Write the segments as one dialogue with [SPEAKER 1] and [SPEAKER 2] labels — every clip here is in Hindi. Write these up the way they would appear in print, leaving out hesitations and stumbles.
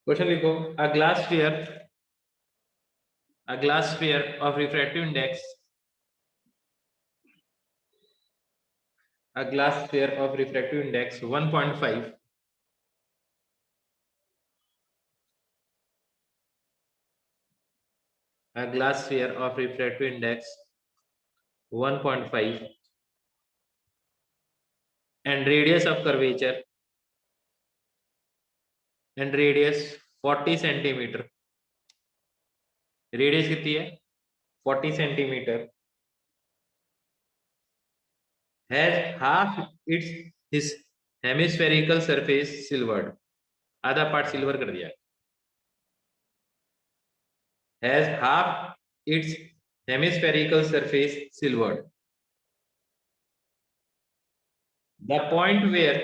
[SPEAKER 1] क्वेश्चन लिखो, a glass sphere of refractive index, a glass sphere of refractive index 1.5, a glass sphere of refractive index 1.5 and radius of curvature and radius 40 centimeter. Radius कितनी है 40 centimetre, has half its his hemispherical surface silvered, आधा पार्ट सिल्वर कर दिया, has half its hemispherical surface silvered, the point where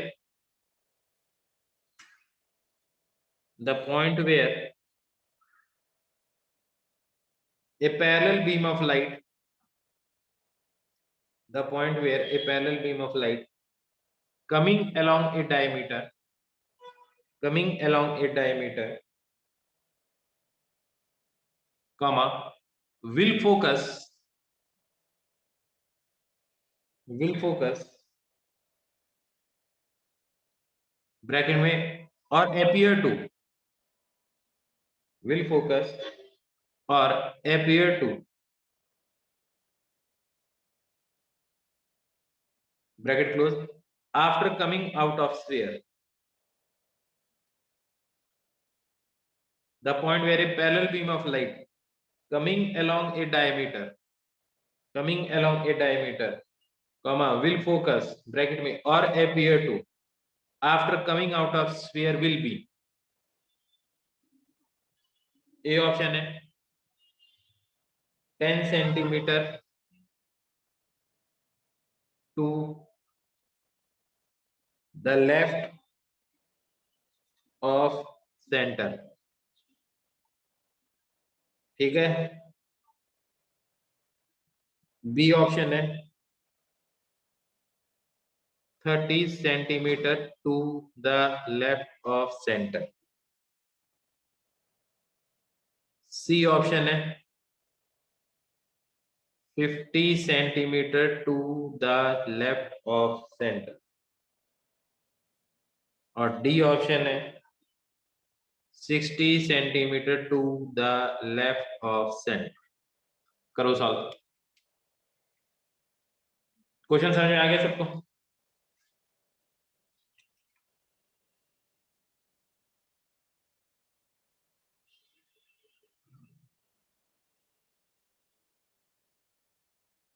[SPEAKER 1] a parallel beam of light, the point where a parallel beam of light coming along a diameter comma will focus bracket में और appear to will focus or appear to bracket close after coming out of sphere, the point where a parallel beam of light coming along a diameter comma will focus bracket में or appear to after coming out of sphere will be, A option है 10 centimetre to the left of centre, ठीक है। बी ऑप्शन है 30 centimetre to the left of centre, C option है 50 centimetre to the left of centre, और डी ऑप्शन है 60 centimetre to the left of centre. करो सॉल्व। क्वेश्चन समझ में आ गया सबको?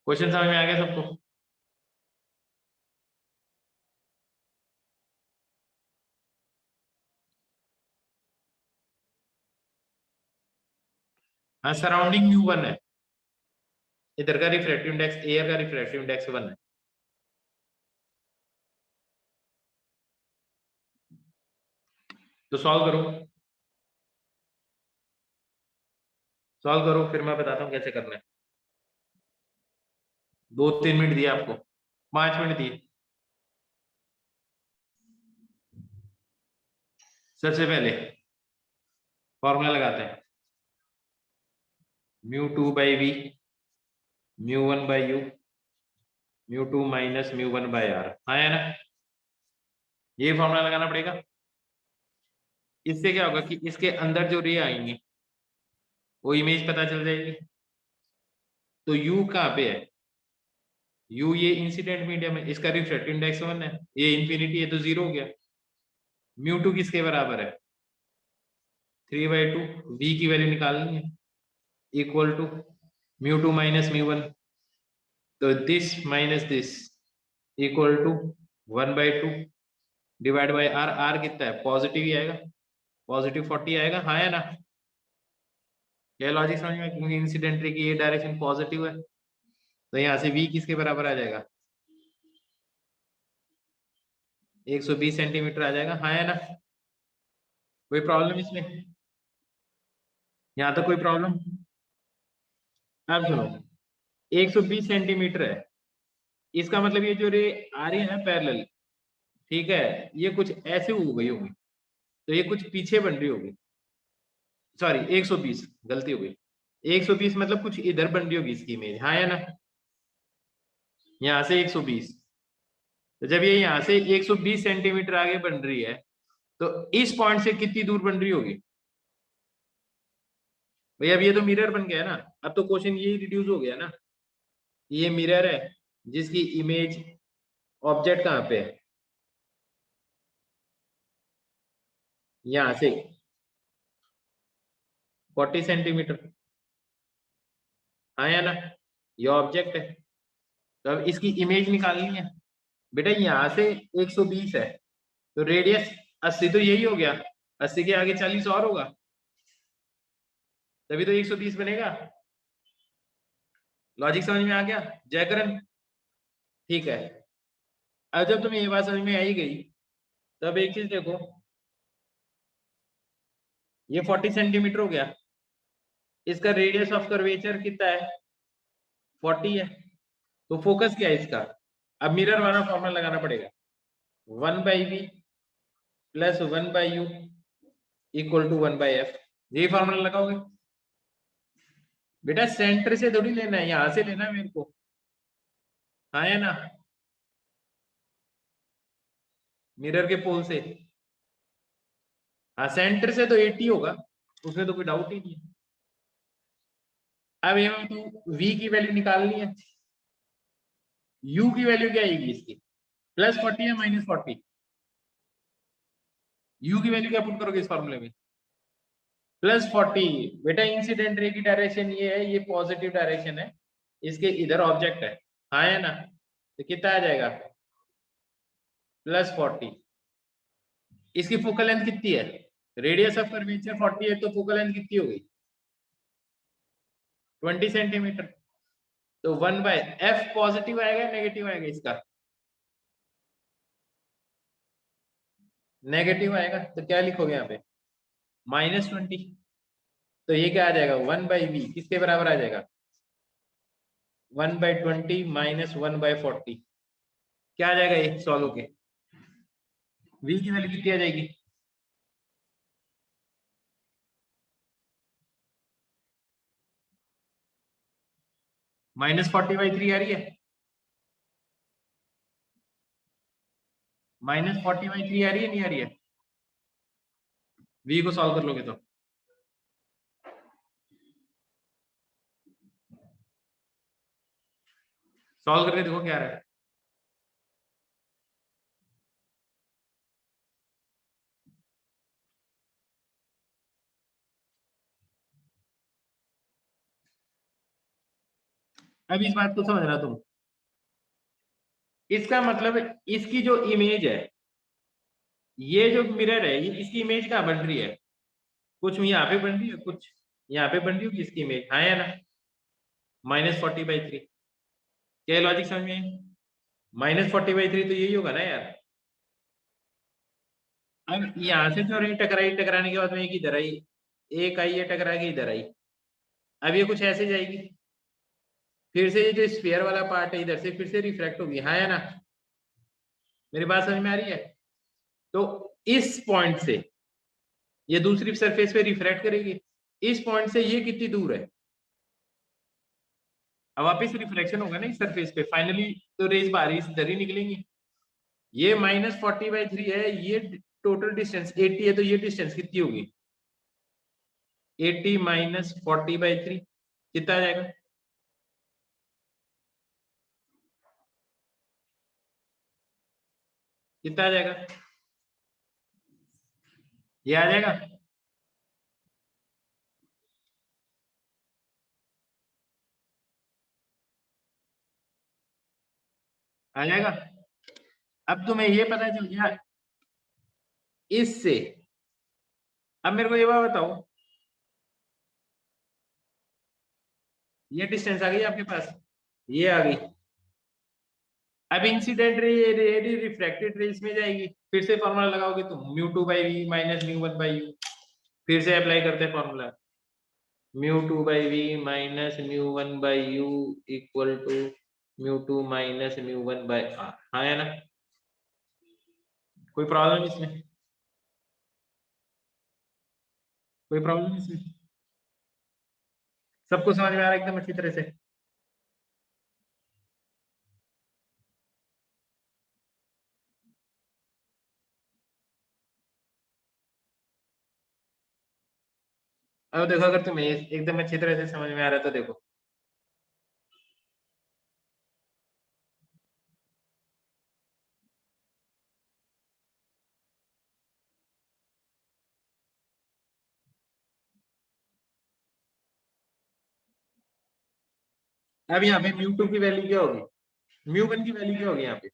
[SPEAKER 1] क्वेश्चन समझ में आ गया सबको? हाँ, सराउंडिंग म्यू 1 है, इधर का रिफ्रैक्टिव इंडेक्स, एयर का रिफ्रैक्टिव इंडेक्स 1 है। तो सॉल्व करो फिर मैं बताता हूँ कैसे करना है। 2-3 मिनट दिए आपको, 5 मिनट दिए। सबसे पहले फॉर्मूला लगाते हैं, μ2 by V, μ1 by U, μ2 minus μ1 by R, आया ना? ये फॉर्मूला लगाना पड़ेगा। इससे क्या होगा कि इसके अंदर जो रे आएंगे वो इमेज पता चल जाएगी। तो यू कहाँ पे है? यू ये इंसिडेंट मीडियम है, इसका रिफ्रैक्टिव इंडेक्स 1 है, ये इंफिनिटी है तो 0 हो गया। μ2 किसके बराबर है? 3/2, वी की वैल्यू निकालनी है, इक्वल टू μ2 माइनस μ1, तो this minus this equal to 1/2 divide by r. R कितना है? पॉजिटिव ही आएगा, पॉजिटिव 40 आएगा, हाँ है ना? ये लॉजिक समझ में? क्योंकि इंसिडेंट रे की ये डायरेक्शन पॉजिटिव है, तो यहाँ से v किसके बराबर आ जाएगा? 120 सेंटीमीटर आ जाएगा, हाँ है ना? कोई प्रॉब्लम इसमें? यहाँ तक कोई प्रॉब्लम? अब सुनो, 120 सेंटीमीटर है, इसका मतलब ये जो रे आ रही है ना पैरेलल, ठीक है, ये कुछ ऐसे हो गई होगी, तो ये कुछ पीछे बन रही होगी, सॉरी 120, गलती हो गई, 120 मतलब कुछ इधर बन रही होगी इसकी इमेज, हाँ या ना, यहाँ से 120, तो जब ये यहाँ से 120 सेंटीमीटर आगे बन रही है तो इस पॉइंट से कितनी दूर बन रही होगी भैया? अब ये तो मिरर बन गया ना, अब तो क्वेश्चन यही रिड्यूस हो गया ना, ये मिरर है जिसकी इमेज ऑब्जेक्ट कहाँ पे है, यहाँ से 40 सेंटीमीटर, हाँ या ना, ये ऑब्जेक्ट है, तो अब इसकी इमेज निकालनी है बेटा, यहाँ से 120 है तो रेडियस 80 तो यही हो गया, 80 के आगे 40 और होगा, तभी तो 120 बनेगा। लॉजिक समझ में आ गया जयकरण? ठीक है, अब जब तुम्हें ये बात समझ में आई गई तब एक चीज देखो, ये 40 सेंटीमीटर हो गया, इसका रेडियस ऑफ कर्वेचर कितना है, 40 है, तो फोकस क्या है इसका, अब मिरर वाला फॉर्मूला लगाना पड़ेगा, 1/v plus 1/u equal to 1/f, यही फॉर्मूला लगाओगे बेटा, सेंटर से थोड़ी लेना है, यहां से लेना है मेरे को, हाँ है ना, मिरर के पोल से, हाँ सेंटर से तो 80 होगा, उसमें तो कोई डाउट ही नहीं है। अब ये तो v की वैल्यू निकालनी है, u की वैल्यू क्या आएगी इसकी, +40 या -40, u की वैल्यू क्या पुट करोगे इस फॉर्मूले में, +40, बेटा इंसिडेंट रे की डायरेक्शन ये है, ये पॉजिटिव डायरेक्शन है, इसके इधर ऑब्जेक्ट है, हाँ है ना, तो कितना आ जाएगा +40, इसकी फोकल लेंथ कितनी है, रेडियस ऑफ कर्वेचर 40 है तो फोकल लेंथ कितनी होगी 20 सेंटीमीटर, तो 1/f पॉजिटिव आएगा नेगेटिव आएगा इसका, नेगेटिव आएगा, तो क्या लिखोगे यहाँ पे -20, तो ये क्या आ जाएगा 1/v किसके बराबर आ जाएगा 1/20 माइनस 1/40, क्या आ जाएगा ये सॉल्व होके, v की वैल्यू कितनी आ जाएगी, -40/3 आ रही है, -40/3 आ रही है नहीं आ रही है, v को सॉल्व कर लोगे तो सॉल्व करके देखो क्या आ रहा है, अब इस बात को समझना तुम, इसका मतलब इसकी जो इमेज है, ये जो मिरर है ये इसकी इमेज कहाँ बन रही है, कुछ यहाँ पे बन रही है, कुछ यहाँ पे बन रही होगी इसकी इमेज, हाँ या ना, -40/3, क्या लॉजिक समझ में आई, -40/3 तो यही होगा ना यार, अब यहाँ से जो रही टकराई, टकराने के बाद में एक इधर आई, एक आई है टकरा के इधर आई, अब ये कुछ ऐसे जाएगी, फिर से ये जो स्फीयर वाला पार्ट है इधर से फिर से रिफ्रैक्ट होगी, हाँ या ना, मेरी बात समझ में आ रही है, तो इस पॉइंट से ये दूसरी सरफेस पे रिफ्रैक्ट करेगी, इस पॉइंट से ये कितनी दूर है, अब वापिस रिफ्लेक्शन होगा ना इस सरफेस पे, फाइनली तो रेज बाहर इधर ही निकलेंगी, ये -40/3 है, ये टोटल डिस्टेंस 80 है, तो ये डिस्टेंस कितनी होगी 80 -40/3 कितना आ जाएगा, कितना आ जाएगा, ये आ जाएगा, आ जाएगा, अब तुम्हें ये पता चल गया इससे, अब मेरे को ये बात बताओ, ये डिस्टेंस आ गई आपके पास, ये आ गई, अब इंसिडेंट रे ये रिफ्रैक्टेड रे इसमें जाएगी, फिर से फॉर्मूला लगाओगे तुम μ2/v माइनस μ1/u, फिर से अप्लाई करते हैं formula, μ2/v minus μ1/u equal to μ2 minus μ1/r, हाँ है ना, कोई प्रॉब्लम इसमें, कोई प्रॉब्लम इसमें? सबको समझ में आ रहा है एकदम अच्छी तरह से? अब देखो, अगर तुम्हें एकदम अच्छी तरह से समझ में आ रहा है तो देखो, अब यहाँ पे म्यू टू की वैल्यू क्या होगी, म्यू वन की वैल्यू क्या होगी यहाँ पे?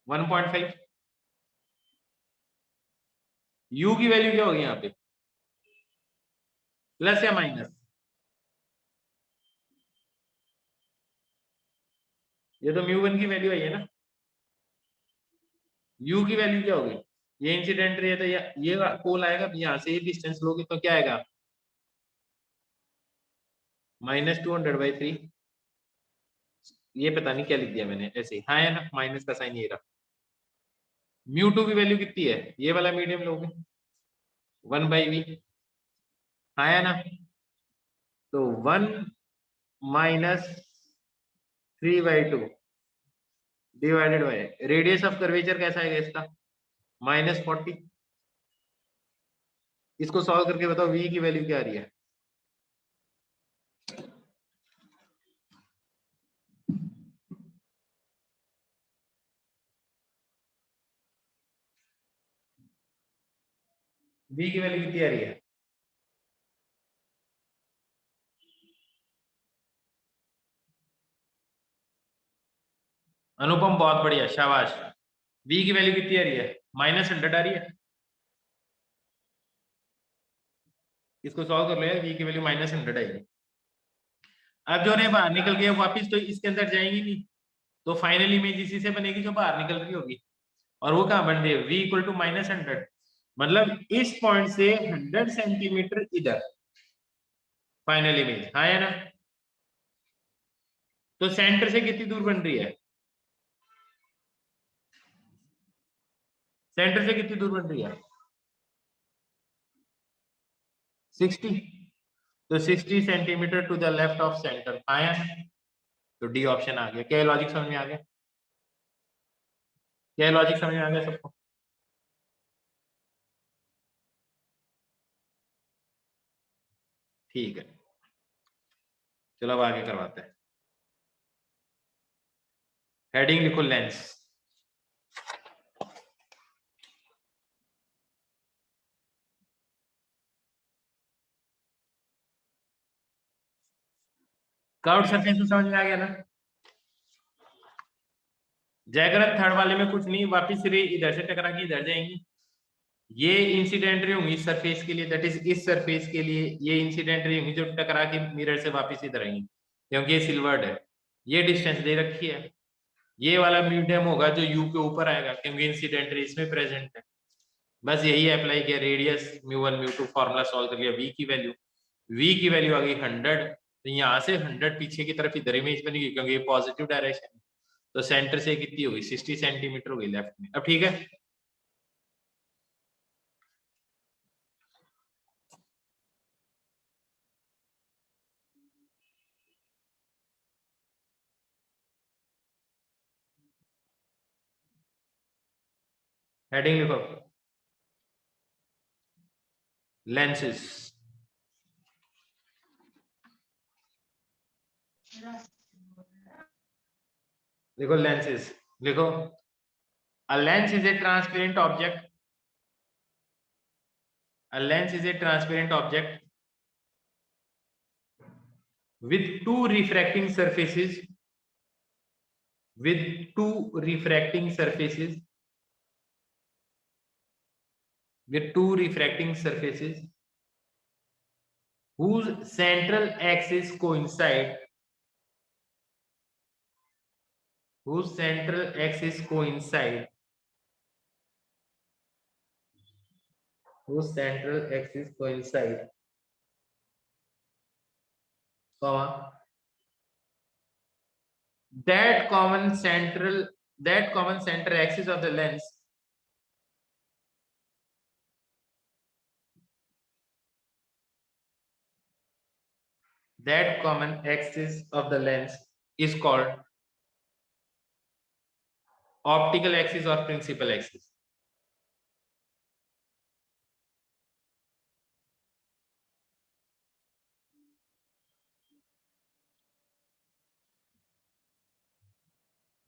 [SPEAKER 1] 1.5। यू की वैल्यू क्या होगी यहाँ पे, प्लस या माइनस? ये तो म्यू वन की वैल्यू आई है ना। यू की वैल्यू क्या होगी, ये इंसिडेंट रे है तो ये पोल आएगा, यहाँ से ये डिस्टेंस लोगे तो क्या आएगा, -200/3। ये पता नहीं क्या लिख दिया मैंने ऐसे ही, हाँ है ना, माइनस का साइन ये रहा। म्यू टू की वैल्यू कितनी है, ये वाला मीडियम लोगे, 1/v, हाँ है ना। तो 1 -3/2 divided by radius of curvature कैसा आएगा इसका, -40। इसको सॉल्व करके बताओ v की वैल्यू क्या आ रही है। v की वैल्यू कितनी आ रही है, अनुपम बहुत बढ़िया, शाबाश। v की वैल्यू कितनी आ रही है, -100 आ रही है। इसको सॉल्व कर लो यार, v की वैल्यू -100 आएगी। अब जो है बाहर निकल गए वापिस तो इसके अंदर जाएंगी नहीं, तो फाइनल इमेज इसी से बनेगी जो बाहर निकल रही होगी। और वो कहाँ बन रही है, v इक्वल टू -100, मतलब इस पॉइंट से 100 सेंटीमीटर इधर फाइनल इमेज, हाँ है ना। तो सेंटर से कितनी दूर बन रही है, सेंटर से कितनी दूर बन रही है, 60। तो 60 centimetre to the left of centre, आया। तो डी ऑप्शन आ गया। क्या लॉजिक समझ में आ गया, क्या लॉजिक समझ में आ गया सबको? ठीक है, चलो अब आगे करवाते हैं। हेडिंग लिखो लेंस। कर्व्ड सरफेस तो समझ में आ गया ना। जयगरथ थर्ड वाले में कुछ नहीं, वापिस रे इधर से टकरा के इधर जाएंगी। ये इंसिडेंट रे होंगी इस सरफेस के लिए, दैट इज इस सरफेस के लिए ये इंसिडेंट रे होंगी जो टकरा के मिरर से वापस इधर आएंगी, क्योंकि ये सिल्वर्ड है। ये डिस्टेंस दे रखी है। ये वाला मीडियम होगा जो यू के ऊपर आएगा, क्योंकि इंसिडेंट रे इसमें प्रेजेंट है। बस यही अप्लाई किया, रेडियस μ1 μ2 फॉर्मूला सॉल्व कर लिया। v की वैल्यू आ गई 100, तो यहाँ से 100 पीछे की तरफ इधर इमेज बनेगी, क्योंकि ये पॉजिटिव डायरेक्शन है। तो सेंटर से कितनी होगी, 60 सेंटीमीटर होगी लेफ्ट में। अब ठीक है, हेडिंग लिखो लेंसेस। देखो लेंसेस लिखो, a lens is a transparent object, a lens is a transparent object with two refracting surfaces, with two refracting surfaces, with two refracting surfaces whose central axis coincide, whose central axis coincide, whose central axis coincide, comma, that common central, that common center axis of the lens, that common axis of the lens is called optical axis or principal axis.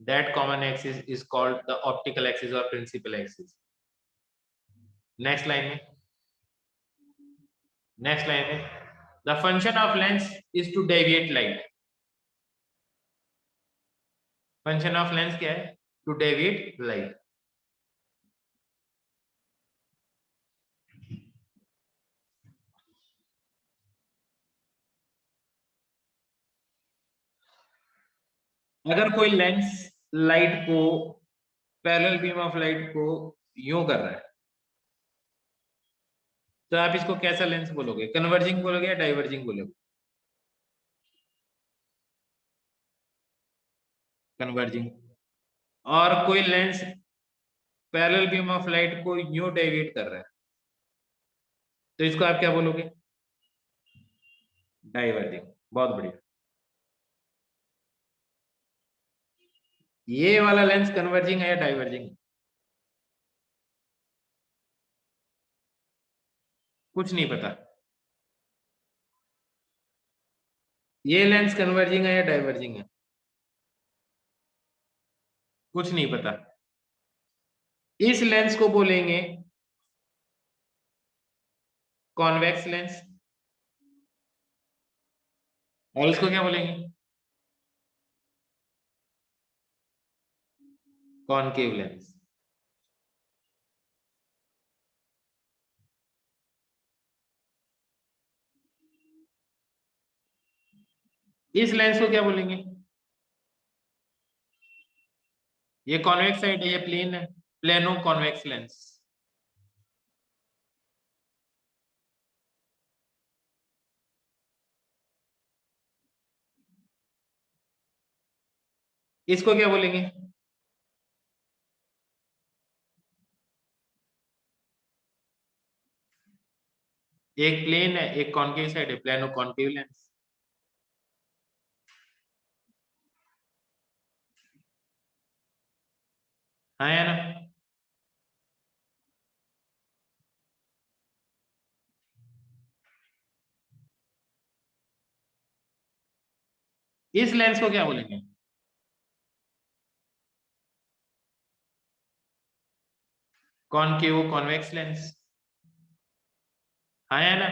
[SPEAKER 1] That common axis is called the optical axis or principal axis. Next line में, नेक्स्ट लाइन में, the function of lens is to deviate light. Function of lens क्या है? To deviate light. अगर कोई लेंस लाइट को, पैरेलल बीम ऑफ लाइट को यूं कर रहा है, तो आप इसको कैसा लेंस बोलोगे? कन्वर्जिंग बोलोगे या डाइवर्जिंग बोलोगे? कन्वर्जिंग. और कोई lens parallel beam of light को यूं डेविएट कर रहा है, तो इसको आप क्या बोलोगे? डाइवर्जिंग. बहुत बढ़िया. ये वाला लेंस कन्वर्जिंग है या डाइवर्जिंग? कुछ नहीं पता. ये लेंस कन्वर्जिंग है या डाइवर्जिंग है? कुछ नहीं पता. इस लेंस को बोलेंगे कॉन्वेक्स लेंस, और इसको क्या बोलेंगे? Concave lens. इस लेंस को क्या बोलेंगे? ये कॉन्वेक्स साइड है, ये प्लेन है, प्लेनो कॉन्वेक्स लेंस. इसको क्या बोलेंगे? एक प्लेन है, एक कॉनकेव साइड है, प्लेनो कॉनकेव लेंस. हाँ या ना? इस लेंस को क्या बोलेंगे? Concave convex lens. हाँ या ना?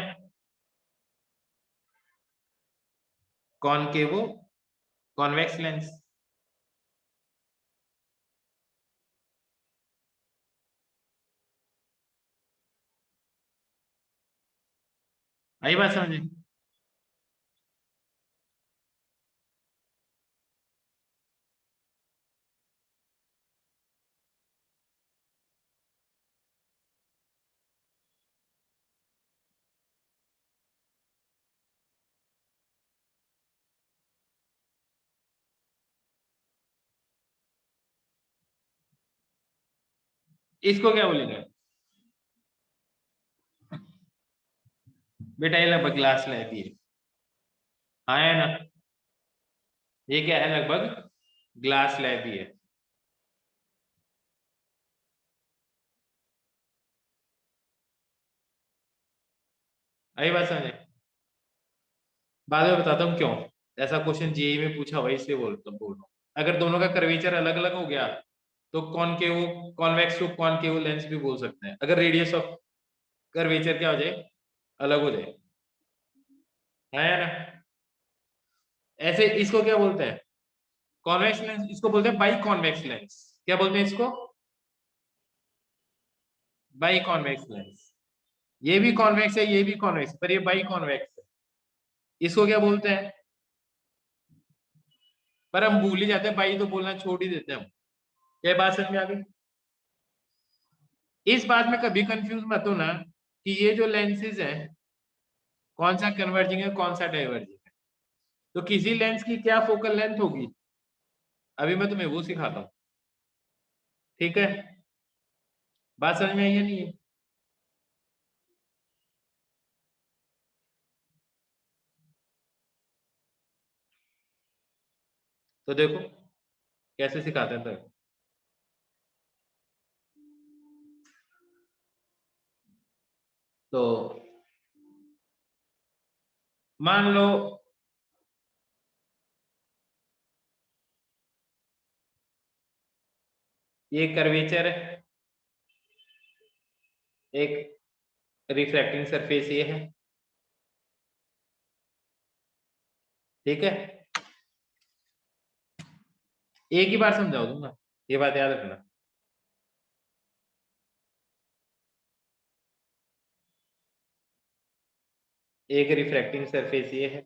[SPEAKER 1] Concave convex lens. आई बात समझे? इसको क्या बोलेंगे? बेटा ये लगभग ग्लास स्लैब ही है. हाँ या ना? ये क्या है? लगभग ग्लास स्लैब ही है. आई बात समझे? बाद में बताता हूँ क्यों. ऐसा क्वेश्चन जेई में पूछा हुआ है, इसलिए बोल रहा हूँ. अगर दोनों का कर्वेचर अलग अलग हो गया, तो कॉनकेव कॉन्वेक्स को कॉनकेव लेंस भी बोल सकते हैं, अगर रेडियस ऑफ कर्वेचर क्या हो जाए? अलग हो जाए. है ना? ऐसे इसको क्या बोलते हैं? Convex lens. इसको बोलते हैं बाई कॉन्वेक्स लेंस. क्या बोलते हैं इसको? By convex lens. ये भी कॉन्वेक्स है, ये भी कॉन्वेक्स, पर ये बाई कॉन्वेक्स है. इसको क्या बोलते हैं? पर हम भूल ही जाते हैं, बाई तो बोलना छोड़ ही देते हैं हम. क्या बात समझ में आ गई? इस बात में कभी कंफ्यूज मत हो ना कि ये जो लेंसेज हैं, कौन सा कन्वर्जिंग है, कौन सा डाइवर्जिंग है. तो किसी लेंस की क्या फोकल लेंथ होगी, अभी मैं तुम्हें वो सिखाता हूँ. ठीक है? बात समझ में आई है नहीं है? तो देखो कैसे सिखाते हैं। तो मान लो ये कर्वेचर है, एक रिफ्रैक्टिंग सरफेस ये है, ठीक है। एक ही बार समझाओ दूंगा, ये बात याद रखना। एक रिफ्रैक्टिंग सरफेस ये है,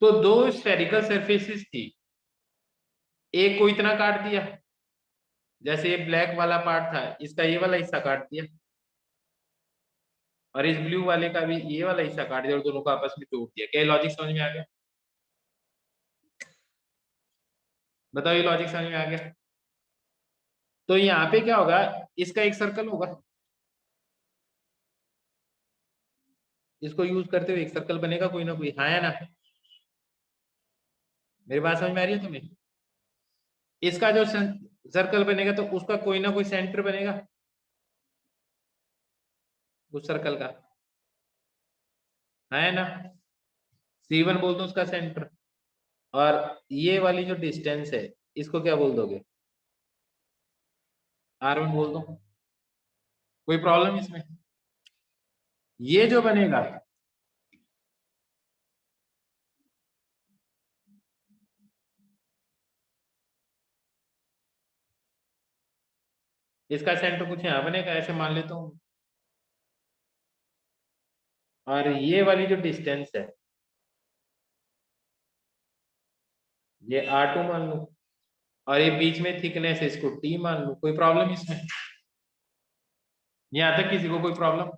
[SPEAKER 1] तो दो स्फेरिकल सरफेसेस थी, एक को इतना काट दिया, जैसे ये ब्लैक वाला पार्ट था इसका ये वाला हिस्सा काट दिया, और इस ब्लू वाले का भी ये वाला हिस्सा काट दिया और दोनों को आपस में जोड़ दिया। क्या ये लॉजिक समझ में आ गया? बताओ ये लॉजिक समझ में आ गया? तो यहाँ पे क्या होगा, इसका एक सर्कल होगा, इसको यूज करते हुए एक सर्कल बनेगा कोई ना कोई, हाँ या ना? मेरी बात समझ में आ रही है तुम्हें? इसका जो सर्कल बनेगा तो उसका कोई ना कोई सेंटर बनेगा उस सर्कल का, है ना? C1 बोल दो उसका सेंटर, और ये वाली जो डिस्टेंस है इसको क्या बोल दोगे? R1 बोल दो। कोई प्रॉब्लम इसमें? ये जो बनेगा इसका सेंटर कुछ यहाँ बनेगा, ऐसे मान लेता हूँ, और ये वाली जो डिस्टेंस है ये R2 मान लो, और ये बीच में थिकनेस है इसको T मान लो। कोई प्रॉब्लम इसमें? यहाँ तक किसी को कोई प्रॉब्लम?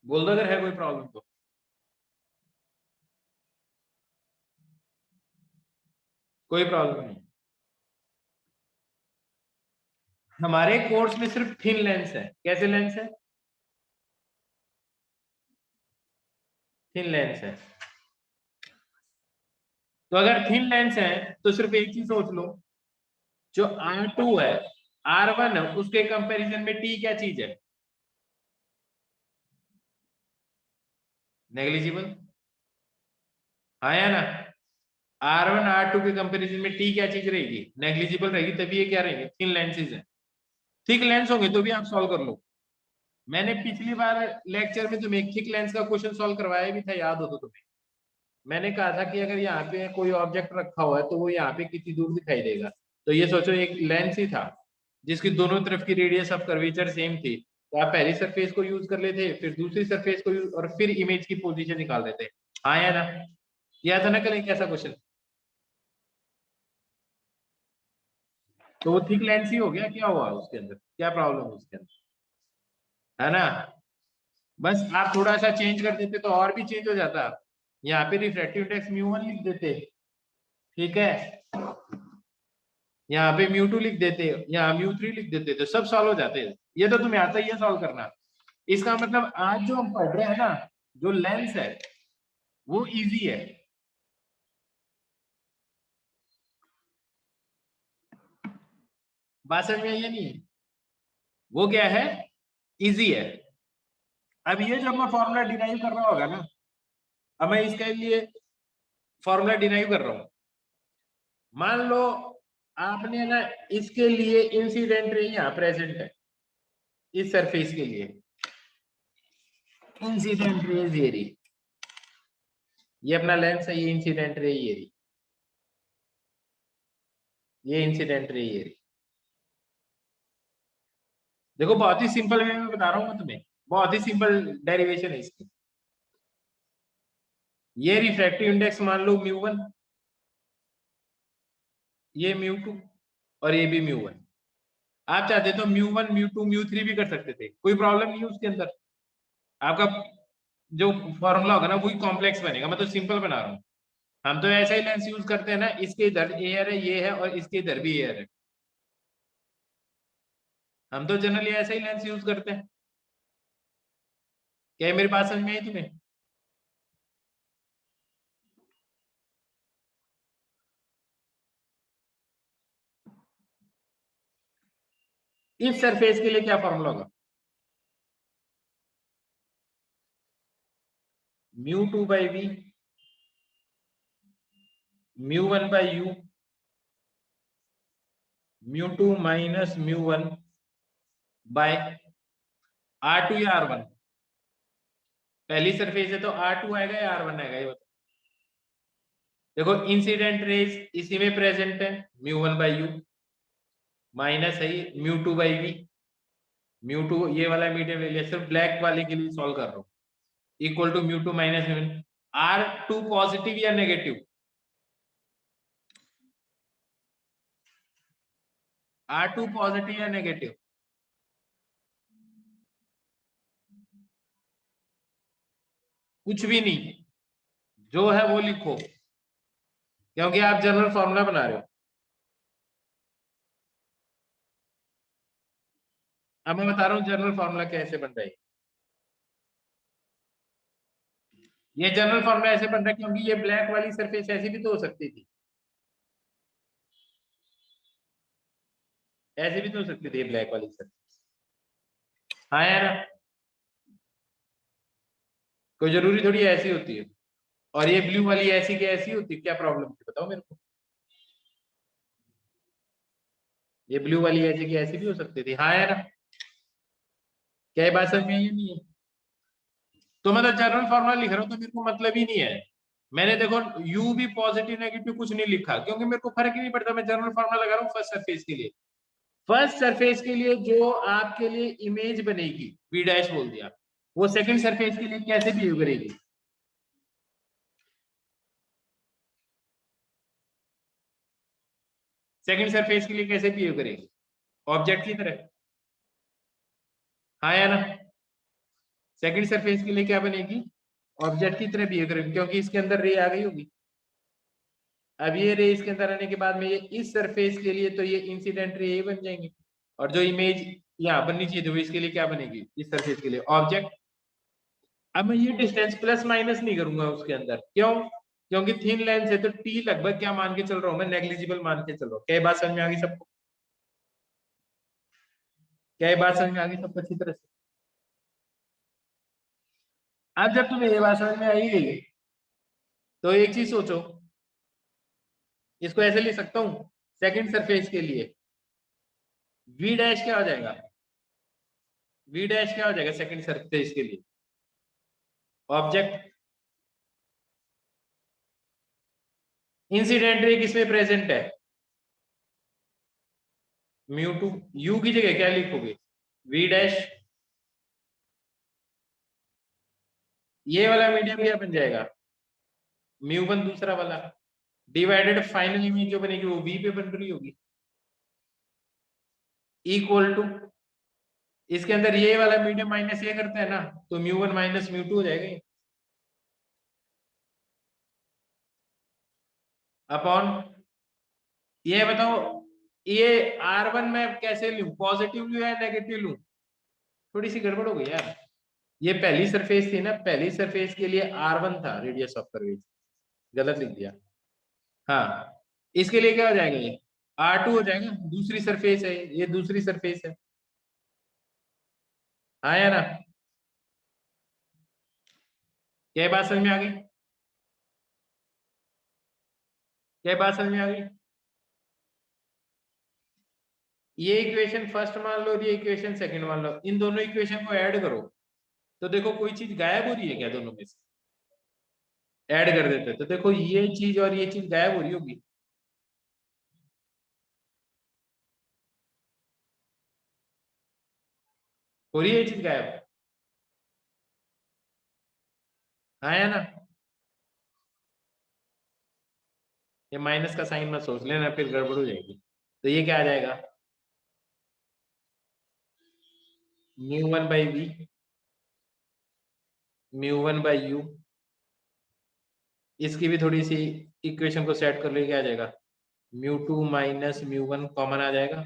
[SPEAKER 1] बोल दो अगर है कोई प्रॉब्लम तो। कोई प्रॉब्लम नहीं। हमारे कोर्स में सिर्फ थिन लेंस है। कैसे लेंस है? थिन लेंस है। तो अगर थिन लेंस है तो सिर्फ एक चीज सोच लो, जो R2 है, R1 है, उसके कंपैरिजन में T क्या चीज है? नेग्लिजिबल, हाँ या ना? R1 R2 के कंपैरिजन में T क्या चीज रहेगी? नेग्लिजिबल रहेगी, तभी ये क्या रहेंगे? थिन लेंसेज है। थिक लेंस होंगे तो भी आप सॉल्व कर लो। मैंने पिछली बार लेक्चर में तुम्हें एक थिक लेंस का क्वेश्चन सॉल्व करवाया भी था, याद हो तो तुम्हें? मैंने कहा था कि अगर यहाँ पे कोई ऑब्जेक्ट रखा हुआ है तो वो यहाँ पे कितनी दूर दिखाई देगा। तो ये सोचो एक लेंस ही था जिसकी दोनों तरफ की रेडियस ऑफ कर्वेचर सेम थी, तो आप पहली सरफेस को यूज कर लेते, फिर दूसरी सरफेस को यूज, और फिर इमेज की पोजीशन निकाल देते। हाँ या ना? किया था ना कल एक ऐसा क्वेश्चन? तो वो थिक लेंस ही हो गया, क्या हुआ उसके अंदर, क्या प्रॉब्लम उसके अंदर, है ना? बस आप थोड़ा सा चेंज कर देते तो और भी चेंज हो जाता। यहाँ पे रिफ्रैक्टिव इंडेक्स म्यू1 लिख देते, ठीक है, यहाँ पे म्यू2 लिख देते, यहाँ म्यू3 लिख देते, तो सब सॉल्व हो जाते। ये तो तुम्हें आता ही है सॉल्व करना। इसका मतलब आज जो हम पढ़ रहे हैं ना, जो लेंस है वो इजी है। बात समझ में आई या नहीं? वो क्या है? इजी है। अब ये जब मैं फॉर्मूला डिराइव कर रहा होगा ना, अब मैं इसके लिए फॉर्मूला डिराइव कर रहा हूं, मान लो आपने ना इसके लिए इंसिडेंट रे यहाँ प्रेजेंट है, इस सरफेस के लिए इंसिडेंट रेज ये रही, ये अपना लेंस है, ये इंसिडेंट रे ये रही, ये इंसिडेंट रे ये रही। देखो बहुत ही सिंपल वे में बता रहा हूँ मैं तुम्हें, बहुत ही सिंपल डेरिवेशन है इसकी। ये रिफ्रैक्टिव इंडेक्स मान लो म्यू1, ये म्यू2, और ये भी म्यू1। आप चाहते तो म्यू1 म्यू2 म्यू3 भी कर सकते थे, कोई प्रॉब्लम नहीं है उसके अंदर। आपका जो फॉर्मूला होगा ना वही कॉम्प्लेक्स बनेगा, मैं तो सिंपल बना रहा हूँ। हम तो ऐसा ही लेंस यूज करते हैं ना, इसके इधर एयर है ये है, और इसके इधर भी एयर है, हम तो जनरली ऐसा ही लेंस यूज करते हैं। क्या मेरी बात समझ में आई तुम्हें? इस सरफेस के लिए क्या फॉर्मूला होगा? μ2/v μ1/u μ2 माइनस μ1/r2 या r1। पहली सरफेस है तो r2 आएगा या r1 आएगा, ये बताओ। देखो इंसिडेंट रेज इसी में प्रेजेंट है, μ1/u माइनस है μ2/v। μ2 ये वाला मीडियम ले लिया, सिर्फ ब्लैक वाले के लिए सॉल्व कर रहा हूँ। Equal to μ2 minus μ1। r2 positive या नेगेटिव? r2 पॉजिटिव या नेगेटिव? कुछ भी नहीं, जो है वो लिखो, क्योंकि आप जनरल फॉर्मूला बना रहे हो। अब मैं बता रहा हूँ जनरल फॉर्मूला कैसे बन रहा है। ये जनरल फॉर्मूला ऐसे बन रहा है क्योंकि ये ब्लैक वाली सरफेस ऐसी भी तो हो सकती थी, ऐसे भी तो हो सकती थी ये ब्लैक वाली सरफेस। हाँ यार, कोई जरूरी थोड़ी ऐसी होती है। और ये ब्लू वाली ऐसी की ऐसी होती, क्या प्रॉब्लम थी बताओ मेरे को। ये ब्लू वाली ऐसी की ऐसी भी हो सकती थी। हाँ यार, क्या ये बात समझ में आई या नहीं है? तो मैं तो जनरल फॉर्मूला लिख रहा हूँ तो मेरे को मतलब ही नहीं है। मैंने देखो u भी पॉजिटिव नेगेटिव कुछ नहीं लिखा, क्योंकि मेरे को फर्क ही नहीं पड़ता। मैं जनरल फॉर्मूला लगा रहा हूँ फर्स्ट सरफेस के लिए। फर्स्ट सरफेस के लिए जो आपके लिए इमेज बनेगी, v डैश बोल दिया, वो सेकंड सरफेस के लिए कैसे बिहेव करेगी? सेकंड सरफेस के लिए कैसे बिहेव करेगी? ऑब्जेक्ट की तरह। हाँ या ना? सेकंड सरफेस के लिए क्या बनेगी? ऑब्जेक्ट की तरह बिहेव करेगी, क्योंकि इसके अंदर रे आ गई होगी। अब ये रे इसके अंदर आने के बाद में ये इस सरफेस के लिए तो ये इंसिडेंट रे बन जाएंगे, और जो इमेज यहाँ बननी चाहिए तो इसके लिए क्या बनेगी? इस सरफेस के लिए ऑब्जेक्ट। अब मैं ये डिस्टेंस प्लस माइनस नहीं करूंगा उसके अंदर, क्यों? क्योंकि थिन लेंस है तो टी लगभग क्या मान के चल रहा हूं मैं? नेग्लिजिबल मान के चल रहा हूँ। क्या ये बात समझ में आ गई सबको? क्या ये बात समझ में आ गई सबको अच्छी तरह से? अब जब तुम्हें ये बात समझ में आई गई तो एक चीज सोचो, इसको ऐसे लिख सकता हूँ, सेकंड सरफेस के लिए v डैश क्या हो जाएगा? v डैश क्या हो जाएगा सेकंड सरफेस के लिए? ऑब्जेक्ट। इंसिडेंट रे किसमें प्रेजेंट है? μ2। u की जगह क्या लिखोगे? v dash. ये वाला मीडियम क्या बन जाएगा? μ1 दूसरा वाला, डिवाइडेड फाइनल इमेज जो बनेगी वो v पे बन रही होगी, इक्वल टू इसके अंदर ये वाला मीडियम माइनस ये करते हैं ना, तो μ1 माइनस μ2 हो जाएगा ये। अपॉन ये बताओ, ये r1 में कैसे लूं? पॉजिटिव लूं या नेगेटिव लूं? थोड़ी सी गड़बड़ हो गई यार। ये पहली सरफेस थी ना, पहली सरफेस के लिए r1 था रेडियस ऑफ कर्वेचर, गलत लिख दिया। हाँ, इसके लिए क्या हो जाएगा? ये r2 हो जाएगा, दूसरी सरफेस है ये, दूसरी सरफेस है। हाँ या ना? क्या बात समझ में आ गई? क्या बात समझ में आ गई? ये इक्वेशन फर्स्ट मान लो और ये इक्वेशन सेकंड मान लो, इन दोनों इक्वेशन को ऐड करो तो देखो कोई चीज गायब हो रही है क्या दोनों में से? ऐड कर देते तो देखो ये चीज और ये चीज गायब हो रही होगी। हो रही है ये चीज गायब? हाँ है ना? ये माइनस का साइन मत सोच लेना, फिर गड़बड़ हो जाएगी। तो ये क्या आ जाएगा? μ1/v μ1/u। इसकी भी थोड़ी सी इक्वेशन को सेट कर ले, क्या आ जाएगा? μ2 माइनस μ1 कॉमन आ जाएगा,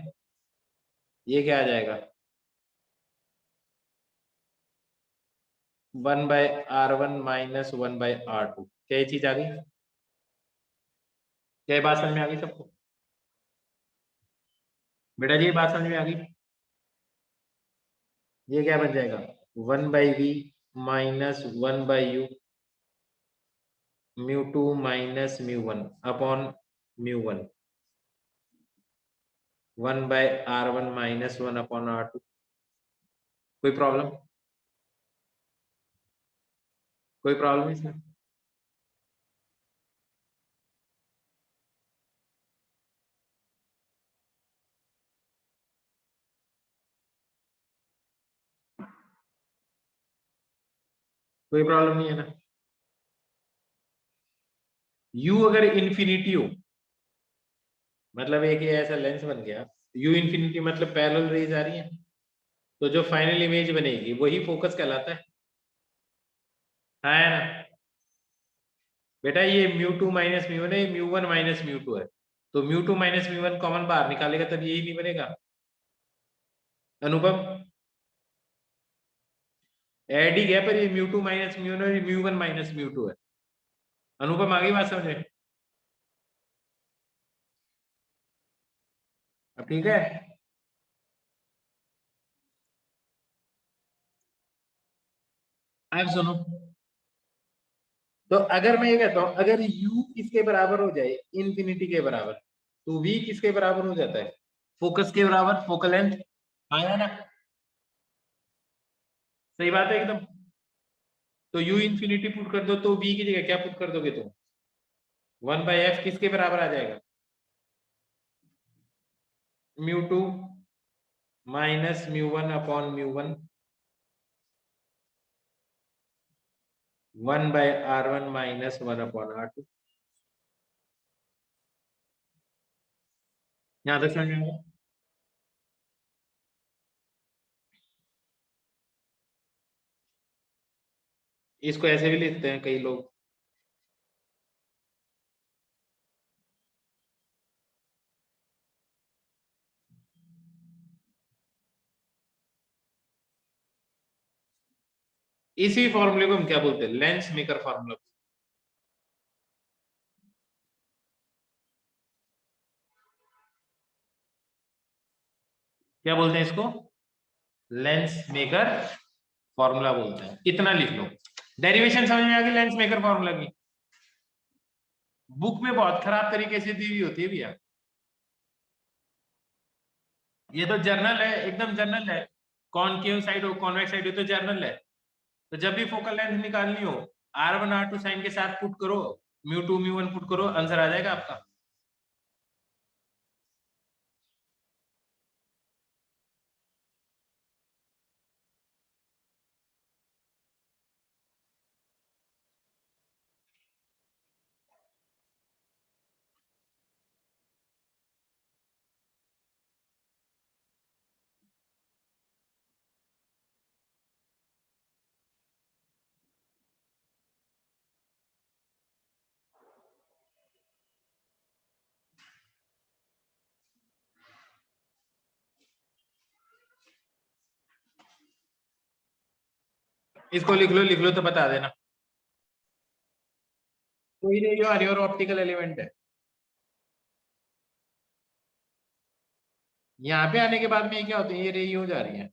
[SPEAKER 1] ये क्या आ जाएगा? 1/r1 minus 1/r2। क्या ये चीज आ गई? क्या ये बात समझ में आ गई सबको? बेटा जी ये बात समझ में आ गई? ये क्या बन जाएगा? 1/v minus 1/u μ2 minus μ1 upon μ1 1/r1 minus 1 upon r2। कोई प्रॉब्लम? कोई प्रॉब्लम इसमें? कोई प्रॉब्लम नहीं है ना? u अगर इंफिनिटी हो, मतलब एक ये ऐसा लेंस बन गया, u इंफिनिटी मतलब पैरेलल रेज आ रही है, तो जो फाइनल इमेज बनेगी वही फोकस कहलाता है। हाँ है ना? बेटा ये μ2 माइनस μ1 है, μ1 माइनस μ2 है, तो μ2 माइनस μ1 कॉमन बाहर निकालेगा तब यही नहीं बनेगा। अनुपम ऐड ही गया, पर ये μ2 माइनस μ1 और μ1 माइनस μ2 है। अनुपम आगे बात समझे? अब ठीक है? अब सुनो, तो अगर मैं ये कहता हूं अगर u किसके बराबर हो जाए, इंफिनिटी के बराबर, तो v किसके बराबर हो जाता है? फोकस के बराबर, फोकल लेंथ। आया ना? सही बात है एकदम। तो u इंफिनिटी पुट कर दो तो v की जगह क्या पुट कर दोगे तुम? 1/f किसके बराबर आ जाएगा? μ2 minus μ1 upon μ1 1/r1 minus 1 upon r2। यहां तक समझ में आया? इसको ऐसे भी लिखते हैं कई लोग। इसी फॉर्मूले को हम क्या बोलते हैं? Lens maker formula. क्या बोलते हैं इसको? लेंस मेकर फॉर्मूला बोलते हैं। इतना लिख लो। डेरिवेशन समझ में आ गई लेंस मेकर फॉर्मूला की? बुक में बहुत खराब तरीके से दी हुई होती है भैया। ये तो जर्नल है, एकदम जर्नल है। कॉनकेव साइड हो कॉन्वेक्स साइड हो तो जर्नल है। तो जब भी फोकल लेंथ निकालनी हो, r1 r2 साइन के साथ पुट करो, μ2 μ1 पुट करो, आंसर आ जाएगा आपका। इसको लिख लो तो बता देना। कोई नहीं, जो और ऑप्टिकल एलिमेंट है। यहाँ पे आने के बाद में ये क्या होती है, ये रे हो जा रही है,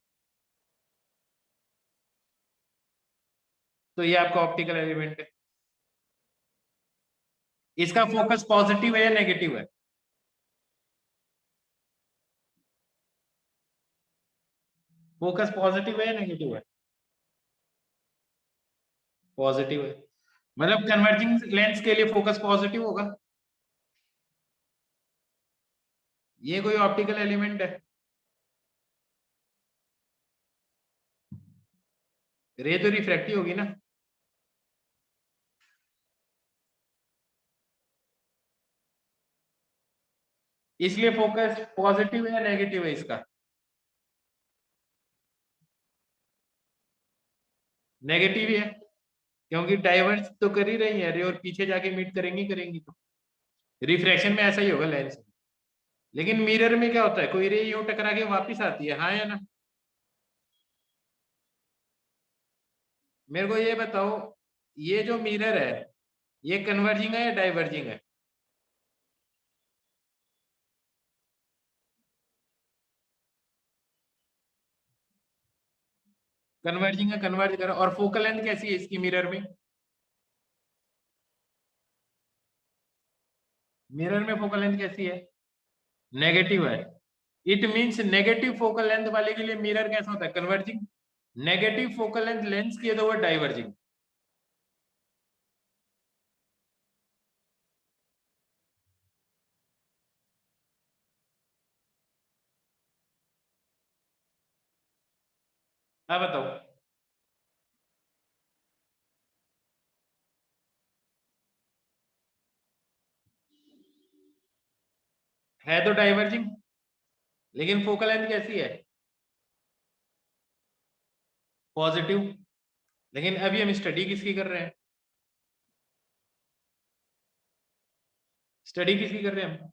[SPEAKER 1] तो ये आपका ऑप्टिकल एलिमेंट है। इसका फोकस पॉजिटिव है या नेगेटिव है? फोकस पॉजिटिव है या नेगेटिव है? पॉजिटिव है। मतलब कन्वर्जिंग लेंस के लिए फोकस पॉजिटिव होगा। ये कोई ऑप्टिकल एलिमेंट है? रे तो रिफ्रैक्टिव होगी ना। इसलिए फोकस पॉजिटिव है या नेगेटिव है इसका? नेगेटिव ही है, क्योंकि डाइवर्ज तो कर ही रही है रे, और पीछे जाके मीट करेंगी करेंगी तो रिफ्रैक्शन में ऐसा ही होगा लेंस। लेकिन मिरर में क्या होता है, कोई रे यूं टकरा के वापस आती है, हाँ या ना? मेरे को ये बताओ, ये जो मिरर है ये कन्वर्जिंग है या डाइवर्जिंग है? कन्वर्जिंग है, कन्वर्ज करो। और फोकल लेंथ कैसी है इसकी मिरर में? मिरर में फोकल लेंथ कैसी है? नेगेटिव है। It means negative focal length वाले के लिए मिरर कैसा होता है? Converging. Negative focal length lens की है तो वो डाइवर्जिंग। हाँ बताओ। है तो डाइवर्जिंग, लेकिन फोकल लेंथ कैसी है? पॉजिटिव। लेकिन अभी हम स्टडी किसकी कर रहे हैं? स्टडी किसकी कर रहे हैं हम?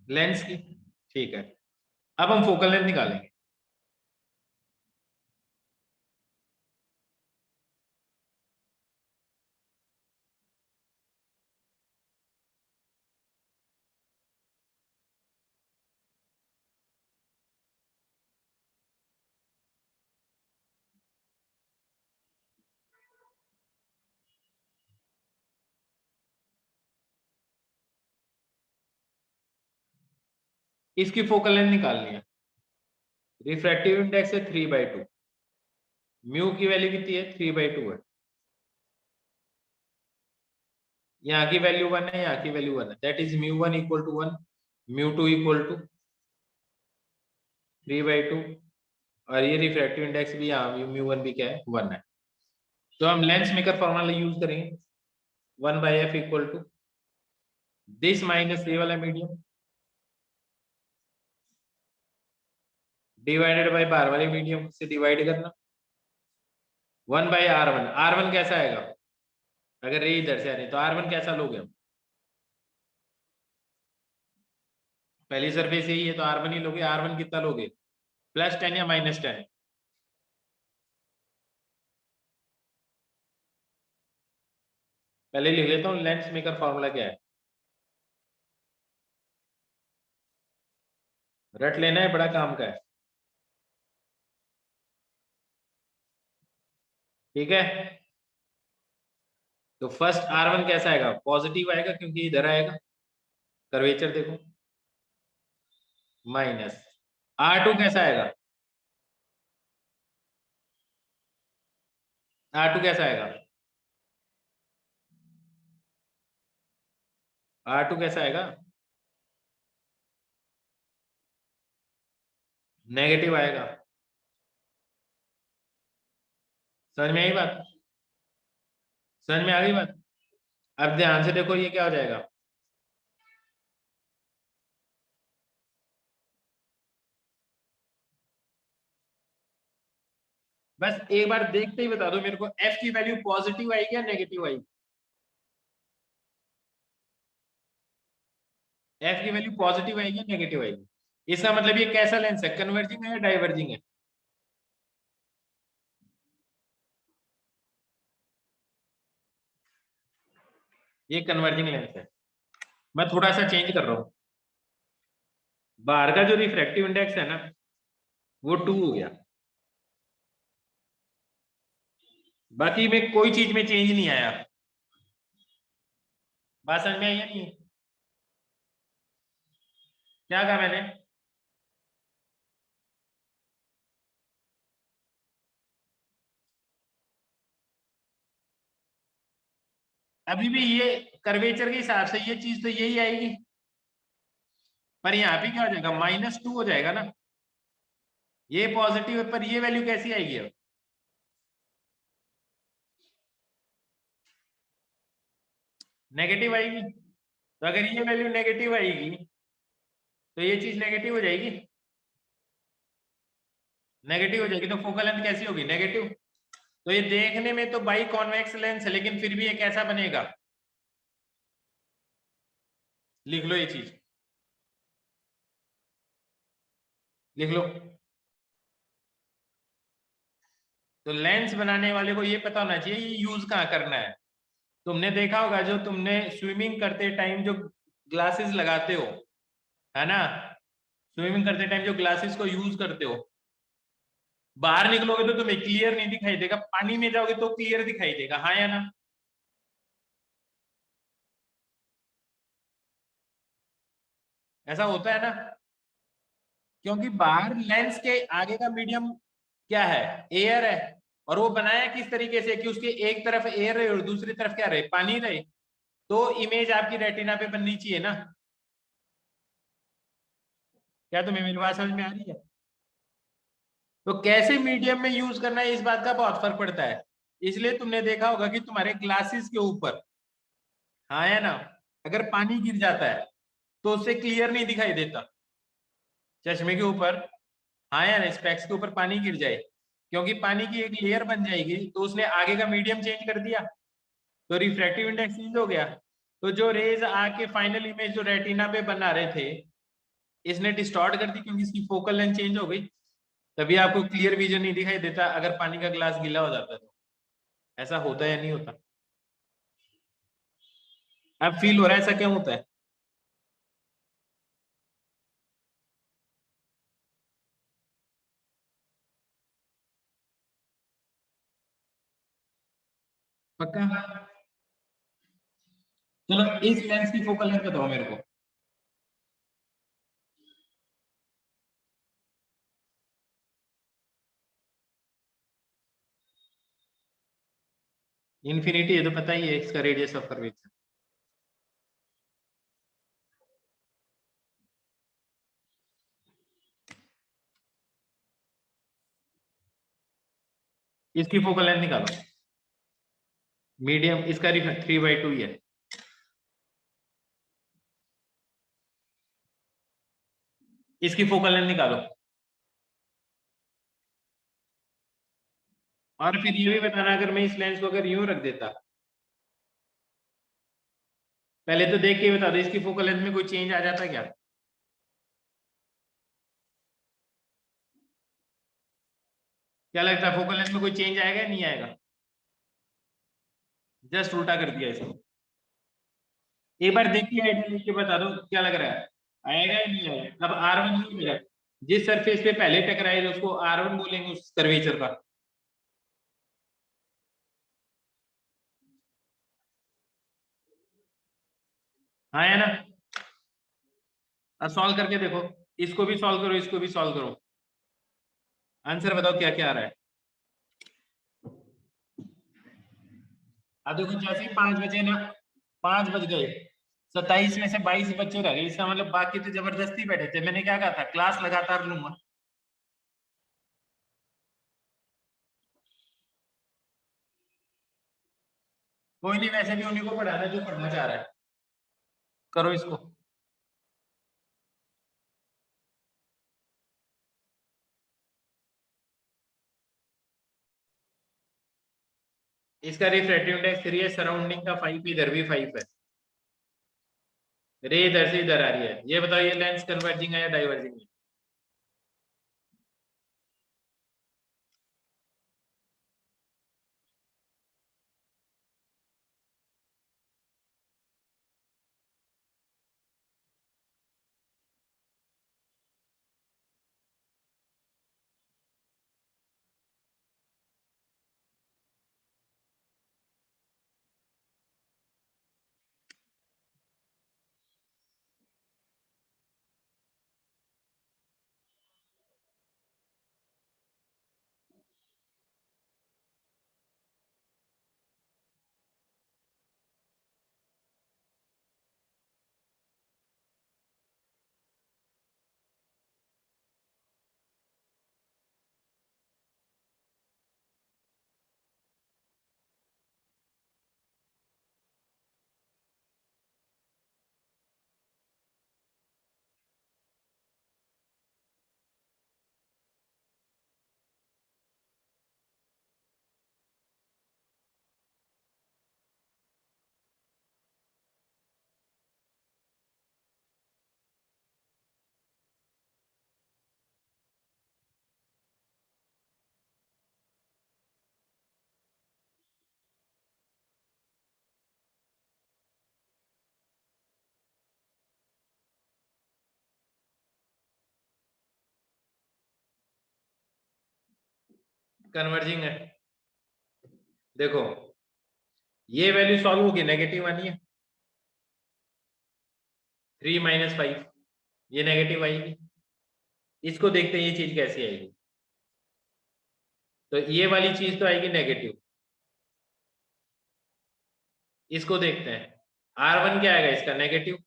[SPEAKER 1] लेंस की। ठीक है। अब हम फोकल लेंथ निकालेंगे। इसकी फोकल लेंथ निकालनी है। रिफ्रैक्टिव इंडेक्स है 3/2। म्यू की वैल्यू कितनी है? 3/2 है। यहाँ की वैल्यू 1 है, यहाँ की वैल्यू 1 है। That is mu 1 equal to 1, mu 2 equal to 3/2। और ये रिफ्रैक्टिव इंडेक्स भी यहाँ म्यू 1 भी क्या है? 1 है। तो हम लेंस मेकर फॉर्मूला यूज करेंगे। 1/f equal to this minus ये वाला मीडियम डिवाइडेड बाय बाहर वाले मीडियम से डिवाइड करना। 1/r1। r1 कैसा आएगा? अगर रे इधर से आ रही तो r1 कैसा लोगे हम? पहली सरफेस यही है तो r1 ही लोगे। r1 कितना लोगे? +10 या -10? पहले लिख लेता हूँ लेंस मेकर फॉर्मूला क्या है। रट लेना है, बड़ा काम का है। ठीक है। तो फर्स्ट r1 कैसा आएगा? पॉजिटिव आएगा क्योंकि इधर आएगा। कर्वेचर देखो। माइनस। r2 कैसा आएगा? r2 कैसा आएगा? r2 कैसा आएगा? नेगेटिव आएगा। समझ में आई बात? समझ में आ गई बात? अब ध्यान से देखो ये क्या हो जाएगा। बस एक बार देखते ही बता दो मेरे को, f की वैल्यू पॉजिटिव आएगी या नेगेटिव आएगी? f की वैल्यू पॉजिटिव आएगी या नेगेटिव आएगी? इसका मतलब ये कैसा लेंस है? कन्वर्जिंग है या डाइवर्जिंग है? ये कन्वर्जिंग लेंस है। मैं थोड़ा सा चेंज कर रहा हूँ। बाहर का जो रिफ्रैक्टिव इंडेक्स है ना वो 2 हो गया। बाकी में कोई चीज में चेंज नहीं आया। बात समझ में आई या नहीं? क्या कहा मैंने? अभी भी ये कर्वेचर के हिसाब से ये चीज तो यही आएगी। पर यहाँ पे क्या हो जाएगा? -2 हो जाएगा ना। ये पॉजिटिव है पर ये वैल्यू कैसी आएगी अब? नेगेटिव आएगी। तो अगर ये वैल्यू नेगेटिव आएगी तो ये चीज नेगेटिव हो जाएगी। नेगेटिव हो जाएगी तो फोकल लेंथ कैसी होगी? नेगेटिव। तो ये देखने में तो बाई कॉन्वेक्स लेंस है, लेकिन फिर भी ये कैसा बनेगा? लिख लो ये चीज, लिख लो। तो लेंस बनाने वाले को ये पता होना चाहिए ये यूज कहाँ करना है। तुमने देखा होगा जो तुमने स्विमिंग करते टाइम जो ग्लासेस लगाते हो, है ना, स्विमिंग करते टाइम जो ग्लासेस को यूज करते हो, बाहर निकलोगे तो तुम्हें क्लियर नहीं दिखाई देगा, पानी में जाओगे तो क्लियर दिखाई देगा, हाँ या ना। ऐसा होता है ना, क्योंकि बाहर लेंस के आगे का मीडियम क्या है, एयर है। और वो बनाया किस तरीके से कि उसके एक तरफ एयर रहे और दूसरी तरफ क्या रहे, पानी रहे। तो इमेज आपकी रेटिना पे बननी चाहिए ना। क्या तुम्हें मेरी बात समझ में आ रही है? तो कैसे मीडियम में यूज करना है इस बात का बहुत फर्क पड़ता है। इसलिए तुमने देखा होगा कि तुम्हारे ग्लासेस के ऊपर, हाँ या ना, अगर पानी गिर जाता है तो उससे क्लियर नहीं दिखाई देता। चश्मे के ऊपर, हाँ या ना, स्पेक्स के ऊपर पानी गिर जाए, क्योंकि पानी की एक लेयर बन जाएगी तो उसने आगे का मीडियम चेंज कर दिया, तो रिफ्रैक्टिव इंडेक्स चेंज हो गया। तो जो रेज आके फाइनल इमेज जो रेटिना पे बना रहे थे, इसने डिस्टॉर्ट कर दी क्योंकि इसकी फोकल लेंथ चेंज हो गई। तभी आपको क्लियर विजन नहीं दिखाई देता अगर पानी का ग्लास गीला हो जाता है तो। ऐसा होता है या नहीं होता? अब फील हो रहा है ऐसा क्यों होता है? पक्का? चलो इस लेंस की फोकल लेंथ बताओ मेरे को। इन्फिनिटी है तो पता ही है इसका रेडियस ऑफ कर्वेचर। इसकी फोकल लेंथ निकालो। मीडियम इसका 3/2 ही है। इसकी फोकल लेंथ निकालो। और फिर ये भी बताना अगर मैं इस लेंस को अगर यूं रख देता, पहले तो देख के ही बता दो इसकी फोकल लेंथ में कोई चेंज आ जाता क्या? क्या लगता है फोकल लेंथ में कोई चेंज आएगा या नहीं आएगा? जस्ट उल्टा कर दिया इसको। एक बार देख के आइडिया लिख के बता दो क्या लग रहा है, आएगा या नहीं आएगा? अब R1 नहीं मिला, जिस सरफेस पे पहले टकराए उसको R1 बोलेंगे उस कर्वेचर का। हाँ है ना? अब सॉल्व करके देखो, इसको भी सॉल्व करो, इसको भी सॉल्व करो, आंसर बताओ क्या क्या आ रहा है। अब देखो जैसे ही 5 बजे ना, 5 बज गए, 27 में से 22 बच्चे रह गए, इसका मतलब बाकी तो जबरदस्ती बैठे थे। मैंने क्या कहा था, क्लास लगातार लूंगा। कोई नहीं, वैसे भी उन्हीं को पढ़ाना है जो पढ़ना चाह रहा है। करो इसको। इसका रिफ्रैक्टिव इंडेक्स 3 है, सराउंडिंग का 5, इधर भी 5 है। रे इधर से इधर आ रही है, ये बताओ ये लेंस कन्वर्जिंग है या डाइवर्जिंग है? कन्वर्जिंग है। देखो ये वैल्यू सॉल्व होगी, नेगेटिव आनी है, 3 - 5 ये नेगेटिव आएगी। इसको देखते हैं ये चीज कैसी आएगी। तो ये वाली चीज तो आएगी नेगेटिव। इसको देखते हैं, R1 क्या आएगा इसका, नेगेटिव।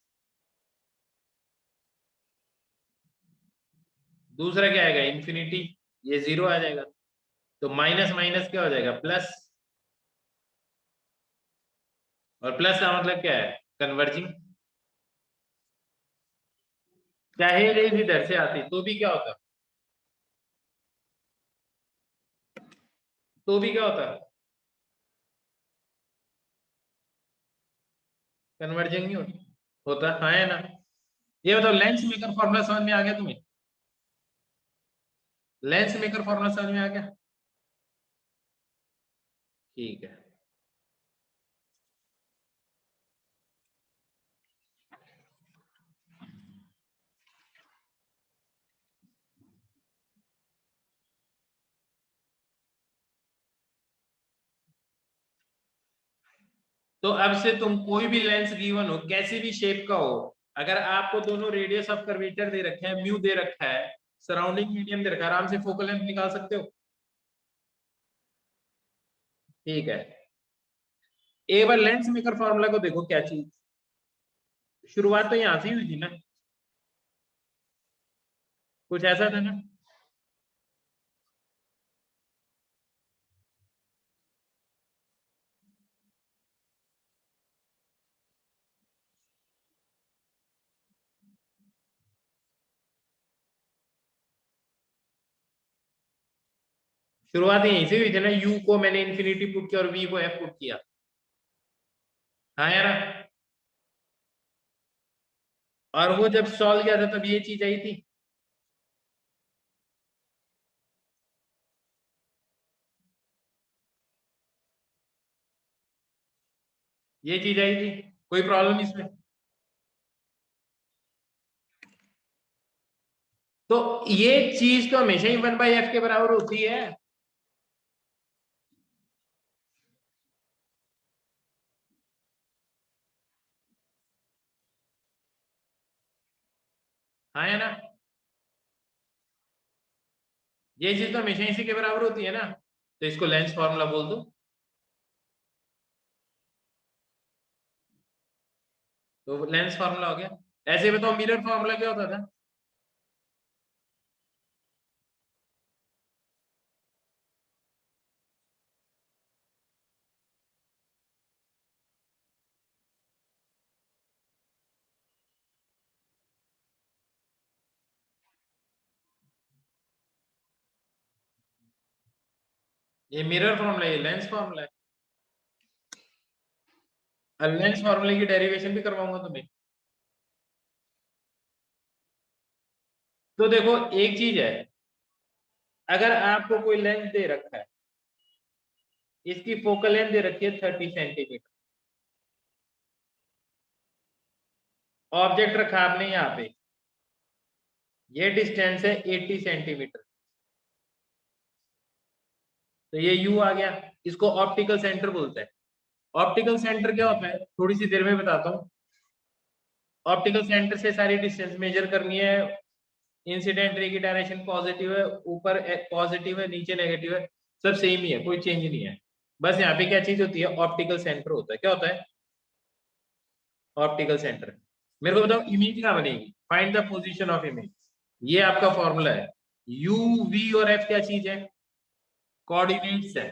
[SPEAKER 1] दूसरा क्या आएगा, इंफिनिटी, ये 0 आ जाएगा। तो माइनस माइनस क्या हो जाएगा, प्लस। और प्लस का मतलब क्या है, कन्वर्जिंग। चाहे रेज इधर से आती तो भी क्या होता, तो भी क्या होता, कन्वर्जिंग नहीं होता। होता हाँ है ना। ये बताओ लेंस मेकर फॉर्मूला समझ में आ गया तुम्हें, लेंस मेकर फॉर्मूला समझ में आ गया। ठीक है। तो अब से तुम कोई भी लेंस गिवन हो, कैसी भी शेप का हो, अगर आपको दोनों रेडियस ऑफ कर्वेचर दे रखे हैं, म्यू दे रखा है, सराउंडिंग मीडियम दे रखा है, आराम से फोकल लेंथ निकाल सकते हो। ठीक है। एक बार लेंस मेकर फॉर्मूला को देखो, क्या चीज, शुरुआत तो यहां से ही हुई थी ना, कुछ ऐसा था ना। शुरुआत यहीं से हुई थी ना, यू को मैंने इन्फिनिटी पुट किया और वी को एफ पुट किया। हाँ यार। और वो जब सॉल्व किया था तब ये चीज आई थी। ये चीज आई थी, कोई प्रॉब्लम इसमें। तो ये चीज तो हमेशा ही 1/f के बराबर होती है। हाँ है ना। ये चीज तो हमेशा इसी के बराबर होती है ना। तो इसको लेंस फार्मूला बोल दो। तो लेंस फार्मूला हो गया। ऐसे बताओ मिरर फार्मूला क्या होता था। ये मिरर फार्मूला, ये लेंस फार्मूला है। और लेंस फार्मूले की डेरिवेशन भी करवाऊंगा तुम्हें। तो देखो एक चीज है, अगर आपको कोई लेंस दे रखा है, इसकी फोकल लेंथ दे रखी है 30 सेंटीमीटर, ऑब्जेक्ट रखा आपने यहाँ पे, ये डिस्टेंस है 80 सेंटीमीटर, तो ये यू आ गया। इसको ऑप्टिकल सेंटर बोलते हैं। ऑप्टिकल सेंटर क्या होता है, थोड़ी सी देर में बताता हूँ। ऑप्टिकल सेंटर से सारी डिस्टेंस मेजर करनी है। इंसिडेंट रे की डायरेक्शन पॉजिटिव है, ऊपर पॉजिटिव है, नीचे नेगेटिव है, सब सेम ही है, कोई चेंज नहीं है। बस यहाँ पे क्या चीज होती है, ऑप्टिकल सेंटर होता है। क्या होता है, ऑप्टिकल सेंटर। मेरे को बताओ इमेज कहाँ बनेगी, find the position of image. ये आपका फॉर्मूला है। यू वी और एफ क्या चीज है, कोऑर्डिनेट्स है।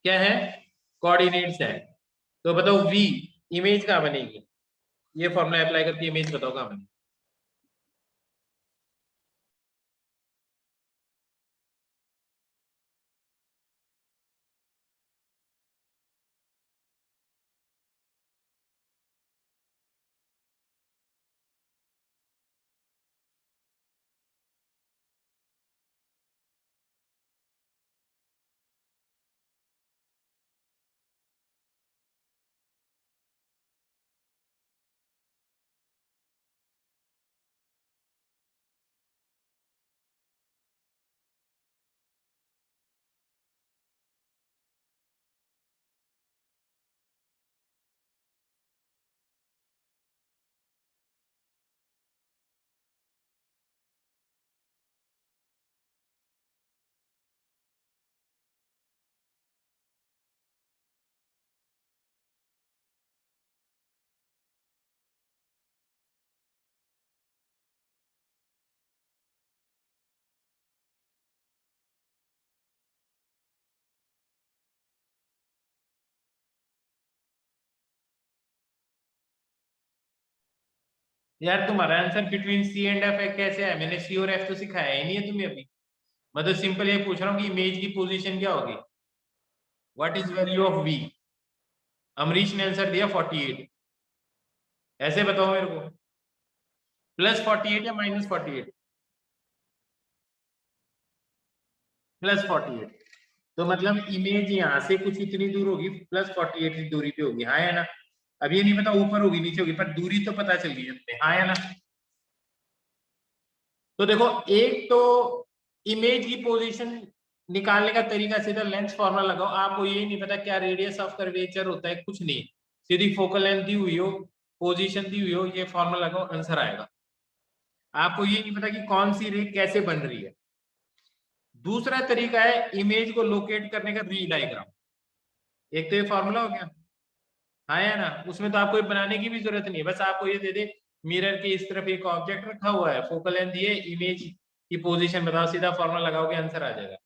[SPEAKER 1] क्या है, कोऑर्डिनेट्स है। तो बताओ वी, इमेज कहाँ बनेगी, ये फॉर्मूला अप्लाई करके इमेज बताओ कहाँ बनेगी। यार तुम्हारा answer between C and F है कैसे है? मैंने सी और एफ तो सिखाया ही नहीं है तुम्हें अभी। मतलब सिंपल ये पूछ रहा हूँ कि इमेज की पोजीशन क्या होगी, what is value of V. Amrish ने आंसर दिया 48। ऐसे बताओ मेरे को, +48 या -48? +48। तो मतलब इमेज यहाँ से कुछ इतनी दूर होगी, +48 की दूरी पे होगी, हाँ या ना? अब ये नहीं पता ऊपर होगी नीचे होगी, पर दूरी तो पता चल गई है, हाँ या ना? तो देखो, एक तो इमेज की पोजीशन निकालने का तरीका सीधा लेंस फॉर्मूला लगाओ। आपको ये नहीं पता क्या रेडियस ऑफ कर्वेचर होता है, कुछ नहीं, सीधी फोकल लेंथ दी हुई हो, पोजीशन दी हुई हो, ये फॉर्मूला लगाओ, आंसर आएगा। आपको ये नहीं पता कि कौन सी रे कैसे बन रही है। दूसरा तरीका है इमेज को लोकेट करने का, री डायग्राम। एक तो ये फॉर्मूला हो गया, हाँ या ना? उसमें तो आपको ये बनाने की भी जरूरत नहीं है, बस आपको ये दे दे मिरर के इस तरफ एक ऑब्जेक्ट रखा हुआ है, फोकल लेंथ ये, इमेज की पोजीशन बताओ, सीधा फॉर्मूला लगाओगे, आंसर आ जाएगा।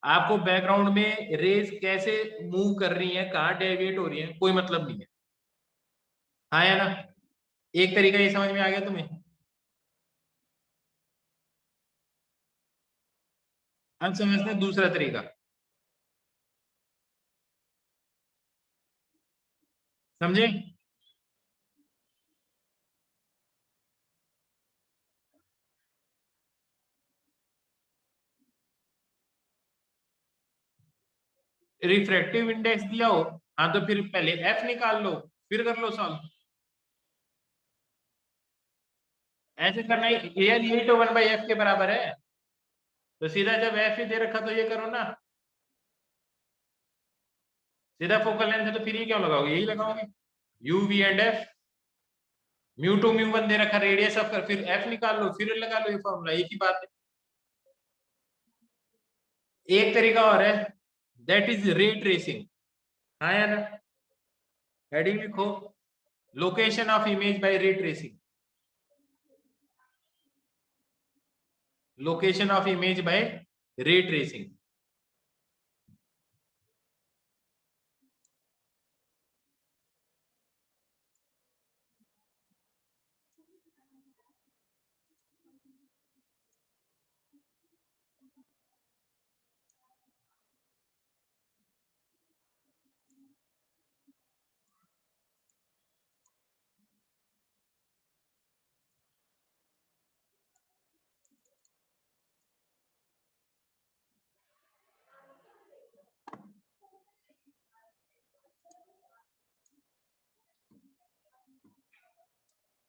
[SPEAKER 1] आपको बैकग्राउंड में रेज कैसे मूव कर रही है, कहाँ डेविएट हो रही है, कोई मतलब नहीं है, हाँ या ना? एक तरीका ये समझ में आ गया तुम्हें? अब समझते हैं दूसरा तरीका। समझे? रिफ्रैक्टिव इंडेक्स दिया हो, हाँ तो फिर पहले एफ निकाल लो, फिर कर लो सॉल्व। ऐसे करना ही, यार ये तो 1/f के बराबर है, तो सीधा जब एफ ही दे रखा तो ये करो ना, सीधा फोकल लेंथ है तो फिर ये क्यों लगाओगे, यही लगाओगे, U V and F. Mu 2 mu 1 दे रखा, रेडियस ऑफ कर, फिर एफ निकाल लो, फिर लगा लो, ये फॉर्मूला एक ही बात है। एक तरीका और है, दैट इज रे ट्रेसिंग, हाँ या ना? हेडिंग लिखो, location of image by ray tracing, location of image by ray tracing.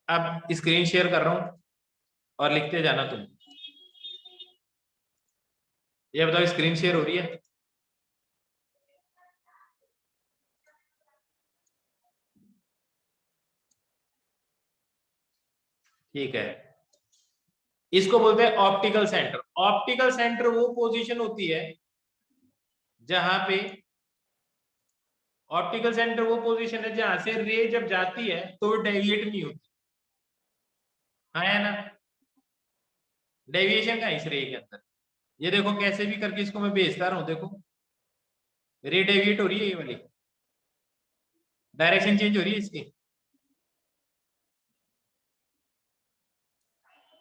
[SPEAKER 1] अब स्क्रीन शेयर कर रहा हूं और लिखते जाना तुम। ये बताओ स्क्रीन शेयर हो रही है? ठीक है। इसको बोलते हैं ऑप्टिकल सेंटर। ऑप्टिकल सेंटर वो पोजीशन होती है जहां पे, ऑप्टिकल सेंटर वो पोजीशन है जहां से रे जब जाती है तो वो डेविएट नहीं होती, हाँ है ना? डेविएशन का इस रे के अंदर, ये देखो कैसे भी करके इसको मैं भेजता रहा हूं, देखो रे डेविएट हो रही है, ये वाली डायरेक्शन चेंज हो रही है इसकी।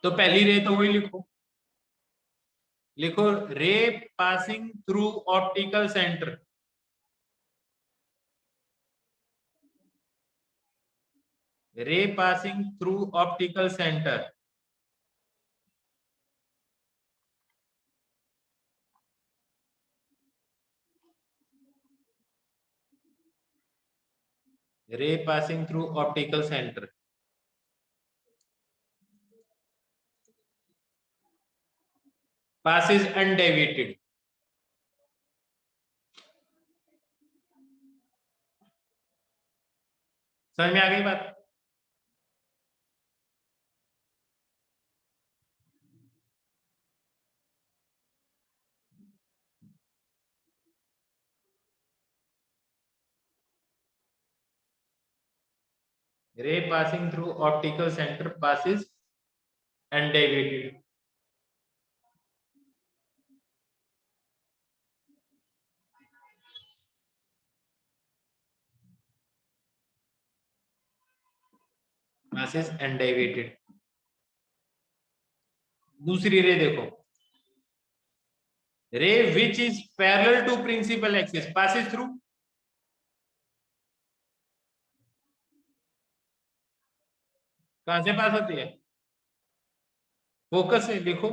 [SPEAKER 1] तो पहली रे तो वही लिखो, लिखो ray passing through optical centre, ray passing through optical centre, ray passing through optical centre passes undeviated। समझ में आ गई बात? Ray passing through optical centre passes undeviated। passes undeviated। दूसरी रे देखो, ray which is parallel to principal axis passes through, कहां से पास होती है? फोकस से, लिखो।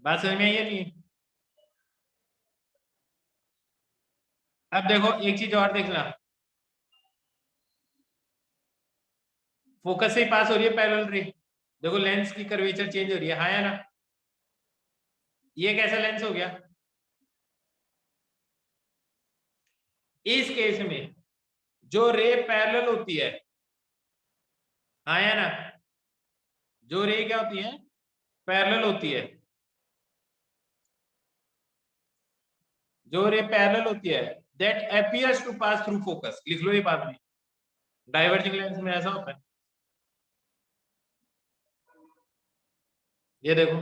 [SPEAKER 1] बात समझ में आई है नहीं? अब देखो एक चीज और देखना, फोकस से ही पास हो रही है पैरेलल रे, देखो लेंस की कर्वेचर चेंज हो रही है, हाँ या ना? ये कैसा लेंस हो गया? इस केस में जो रे पैरेलल होती है, हाँ या ना, जो रे क्या होती है, पैरेलल होती है, जो रे पैरेलल होती है, that appears to pass through focus, लिख लो ये बात भी, डाइवर्जिंग लेंस में ऐसा होता है। ये देखो,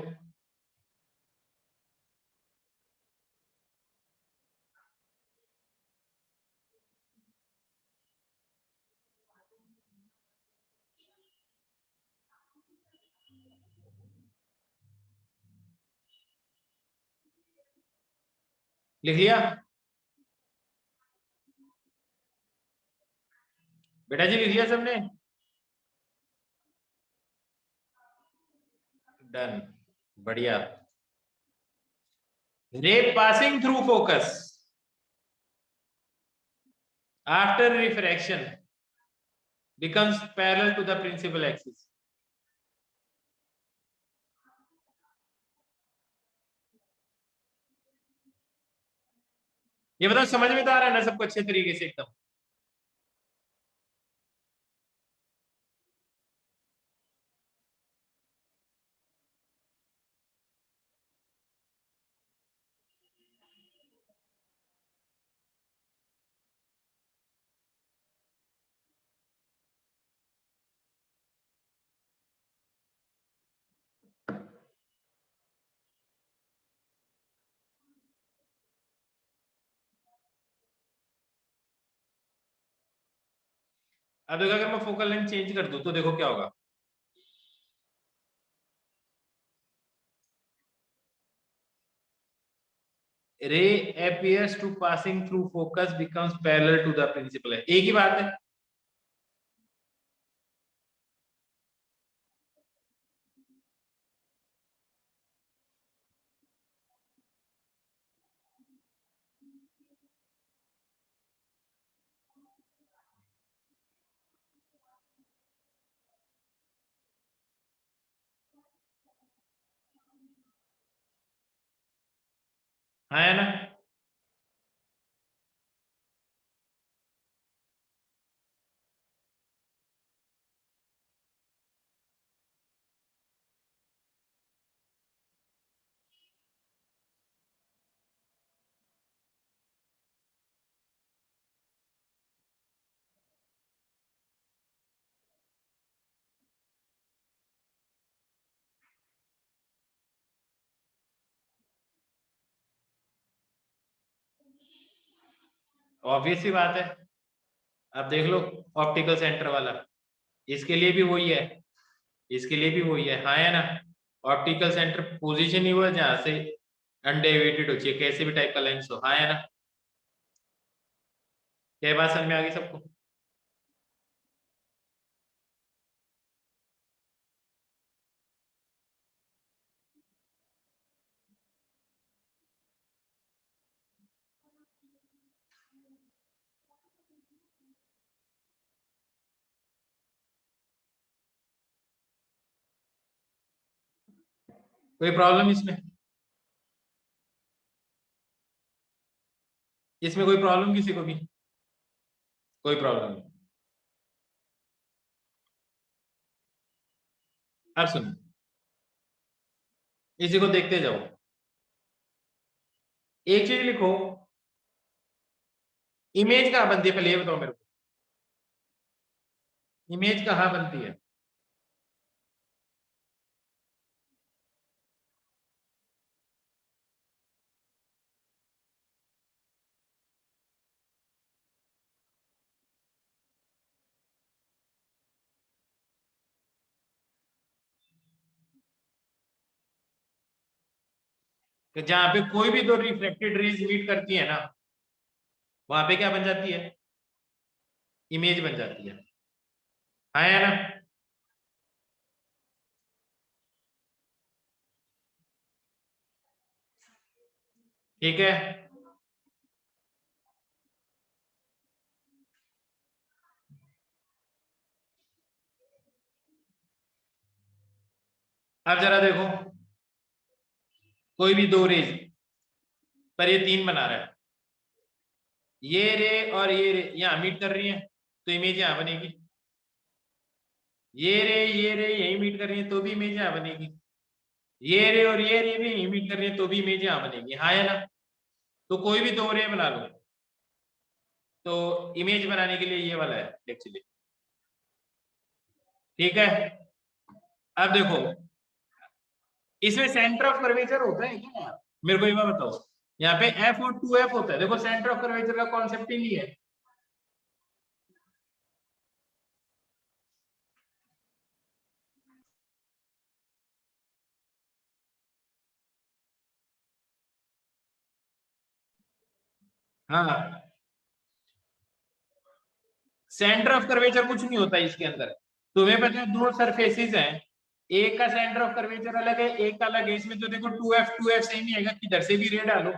[SPEAKER 1] लिख लिया बेटा जी, लिख लिया सबने? डन, बढ़िया। रे passing through focus after refraction becomes parallel to the principal axis। ये बताओ समझ में तो आ रहा है ना सबको अच्छे तरीके से एकदम? अब देखो अगर मैं फोकल लेंथ चेंज कर दूं तो देखो क्या होगा, ray appears to passing through focus becomes parallel to the principal है, एक ही बात है। हाँ है ना? ऑब्वियस सी बात है। अब देख लो ऑप्टिकल सेंटर वाला, इसके लिए भी वही है, इसके लिए भी वही है, हाँ है ना? ऑप्टिकल सेंटर पोजीशन ही वो है जहां से अनडेविएटेड हो चाहिए, कैसे भी टाइप का लेंस हो, हाँ है ना? क्या बात समझ में आ गई सबको? कोई प्रॉब्लम इसमें? इसमें कोई प्रॉब्लम किसी को भी? कोई प्रॉब्लम नहीं। अब सुनो, इसी को देखते जाओ, एक चीज लिखो, इमेज कहां बनती है पहले ये बताओ मेरे को। इमेज कहाँ बनती है? कि जहां पे कोई भी दो रिफ्लेक्टेड रेज मीट करती है ना, वहां पे क्या बन जाती है? इमेज बन जाती है। हाँ या ना? ठीक है। अब जरा देखो, कोई भी दो रेज पर ये तीन बना रहा है, ये रे और ये रे यहाँ मीट कर रही है, तो इमेज यहाँ बनेगी। ये रे यही मीट कर रही है, तो भी इमेज यहाँ बनेगी। ये रे और ये रे भी यही मीट कर रही है, तो भी इमेज यहाँ बनेगी। हाँ या ना? तो कोई भी दो रे बना लो, तो इमेज बनाने के लिए ये वाला है एक्चुअली। ठीक है। अब देखो, इसमें सेंटर ऑफ कर्वेचर होता है क्या? मेरे को ये बात बताओ, यहाँ पे एफ और टू एफ होता है। देखो सेंटर ऑफ कर्वेचर का कॉन्सेप्ट ही नहीं है। हाँ, सेंटर ऑफ कर्वेचर कुछ नहीं होता इसके अंदर। तुम्हें पता है दो सरफेसेस हैं, एक का सेंटर ऑफ कर्वेचर अलग है, एक का अलग है। इसमें तो देखो टू एफ सेम ही है, किधर से भी रे डालो,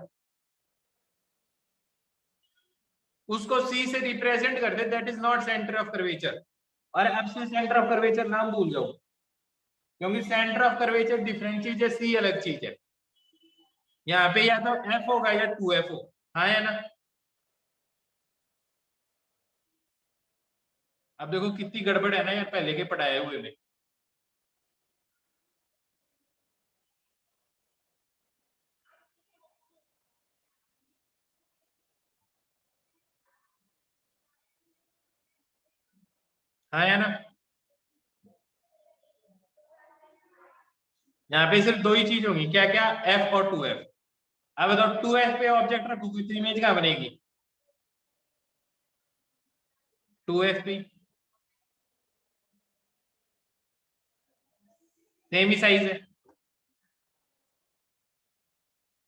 [SPEAKER 1] उसको सी से रिप्रेजेंट कर दे, that is not centre of curvature. और अब से सेंटर ऑफ कर्वेचर नाम भूल जाओ, क्योंकि सेंटर ऑफ कर्वेचर डिफरेंट चीज है, सी अलग चीज है। यहाँ पे या तो एफ होगा या टू एफ हो। हाँ या ना? अब देखो कितनी गड़बड़ है ना यार पहले के पढ़ाए हुए में। हाँ या ना? यहाँ पे सिर्फ दो ही चीज होगी, क्या क्या? एफ और टू एफ। अब बताओ टू एफ पे ऑब्जेक्ट रखोगे तो इमेज कहाँ बनेगी? टू एफ पे सेम ही साइज है।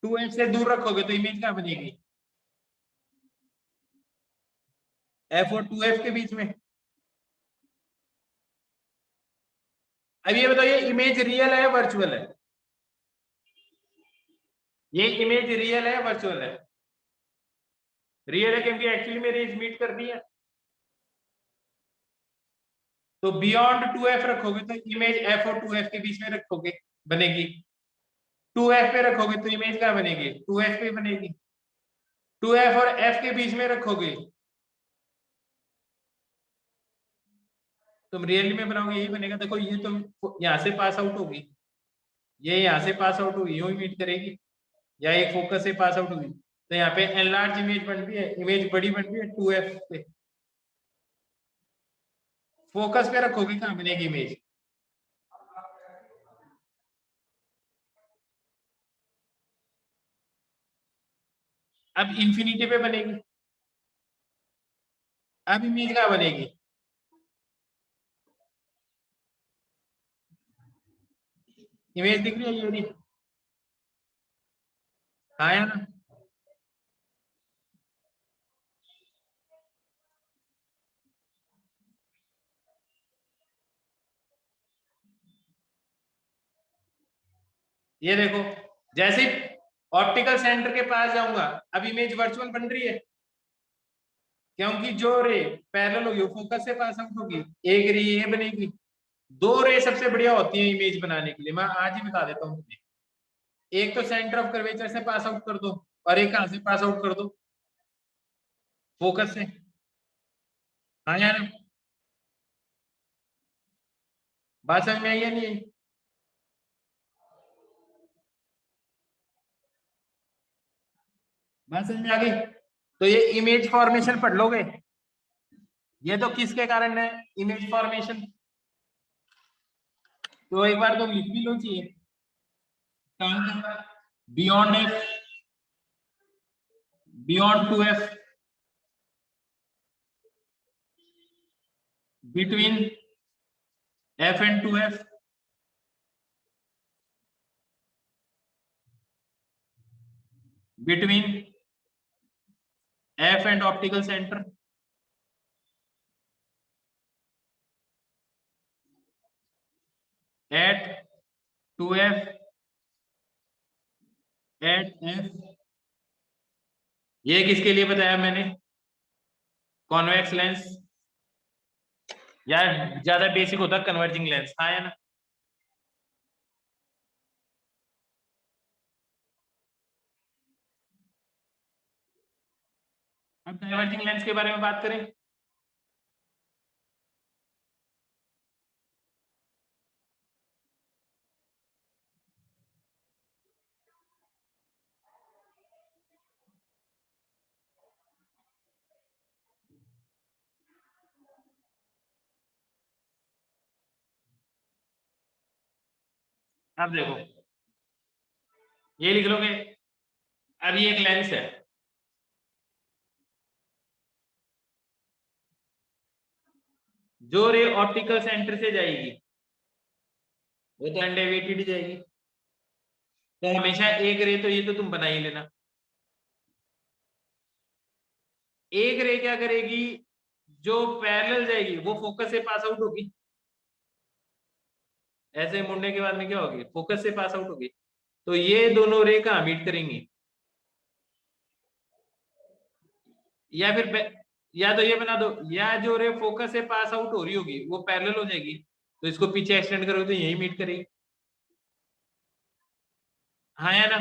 [SPEAKER 1] टू एफ से दूर रखोगे तो इमेज कहाँ बनेगी? एफ और टू एफ के बीच में। अब ये बताओ, ये इमेज रियल है वर्चुअल है? ये इमेज रियल है वर्चुअल है? रियल है, क्योंकि एक्चुअली में रेज मीट कर दी है। तो बियॉन्ड टू एफ रखोगे तो इमेज एफ और टू एफ के बीच में रखोगे, बनेगी। टू एफ पे रखोगे तो इमेज क्या बनेगी? टू एफ पे बनेगी। टू एफ और एफ के बीच में रखोगे, तुम रियली में बनाओगे यही बनेगा। देखो ये तुम यहाँ से पास आउट होगी, ये यहाँ से पास आउट होगी, यूं ही मीट करेगी, या एक फोकस से पास आउट होगी। तो यहाँ पे एनलार्ज इमेज बन रही है, इमेज बड़ी बन रही है टू एफ पे। फोकस पे रखोगे कहाँ बनेगी इमेज? अब इंफिनिटी पे बनेगी। अब इमेज कहाँ बनेगी? इमेज दिख रही है ये रही। हाँ या ना? ये देखो, जैसे ही ऑप्टिकल सेंटर के पास जाऊंगा, अब इमेज वर्चुअल बन रही है, क्योंकि जो रे पैरेलल होगी फोकस से पास आउट होगी। एक रे ये बनेगी। दो रे सबसे बढ़िया होती है इमेज बनाने के लिए, मैं आज ही बता देता हूँ तुम्हें। एक तो सेंटर ऑफ कर्वेचर से पास आउट कर दो, और एक कहां से पास आउट कर दो? फोकस से। हाँ यार, बात समझ में आई या नहीं आई? बात समझ में आ गई? तो ये इमेज फॉर्मेशन पढ़ लोगे। ये तो किसके कारण है, इमेज फॉर्मेशन। तो एक बार तुम लिख भी लो चाहिए, beyond F, beyond 2f, between f and 2f, between f and optical centre, at 2f at f। ये किसके लिए बताया मैंने, कॉन्वेक्स लेंस, या ज्यादा बेसिक होता कन्वर्जिंग लेंस, हाँ है ना। अब डाइवर्जिंग लेंस के बारे में बात करें। अब देखो, ये लिख लोगे, अब ये एक लेंस है, जो रे ऑप्टिकल सेंटर से जाएगी वो तो अनडेविएटेड जाएगी, तो हमेशा एक रे, तो ये तो तुम बना ही लेना। एक रे क्या करेगी, जो पैरेलल जाएगी वो फोकस से पास आउट होगी, ऐसे मुड़ने के बाद में क्या होगी, फोकस से पास आउट होगी, तो ये दोनों रे कहाँ मीट करेंगी, या फिर या तो ये बना दो, या जो रे फोकस से पास आउट हो रही होगी वो पैरेलल हो जाएगी, तो इसको पीछे एक्सटेंड करोगे तो यही मीट करेगी, हाँ या ना।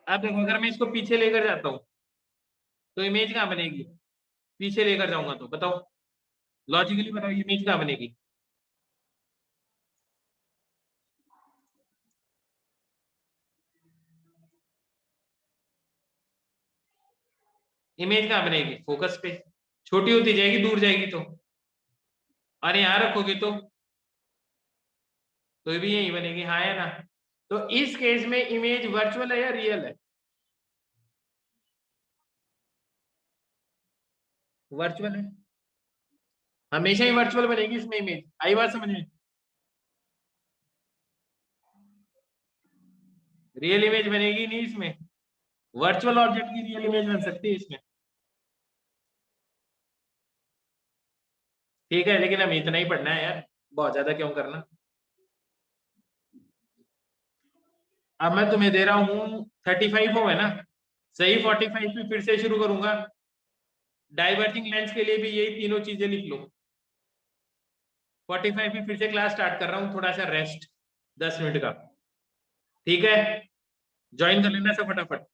[SPEAKER 1] अब देखो, अगर मैं इसको पीछे लेकर जाता हूँ तो इमेज कहाँ बनेगी, पीछे लेकर जाऊंगा तो बताओ, लॉजिकली बताओ इमेज कहाँ बनेगी। इमेज कहाँ बनेगी, फोकस पे, छोटी होती जाएगी दूर जाएगी तो, और यहाँ रखोगे तो भी यही बनेगी, हाँ या ना। तो इस केस में इमेज वर्चुअल है या रियल है, वर्चुअल है, हमेशा ही वर्चुअल बनेगी इसमें इमेज, आई बात समझ में। रियल इमेज बनेगी नहीं इसमें, वर्चुअल ऑब्जेक्ट की रियल इमेज बन सकती है इसमें, ठीक है, लेकिन हमें इतना ही पढ़ना है यार, बहुत ज्यादा क्यों करना। अब मैं तुम्हें दे रहा हूँ 35 हो है ना, सही 45 पे फिर से शुरू करूंगा। डाइवर्जिंग लेंस के लिए भी यही तीनों चीजें लिख लो, 45 पे फिर से क्लास स्टार्ट कर रहा हूँ, थोड़ा सा रेस्ट 10 मिनट का, ठीक है, ज्वाइन कर लेना सब फटाफट।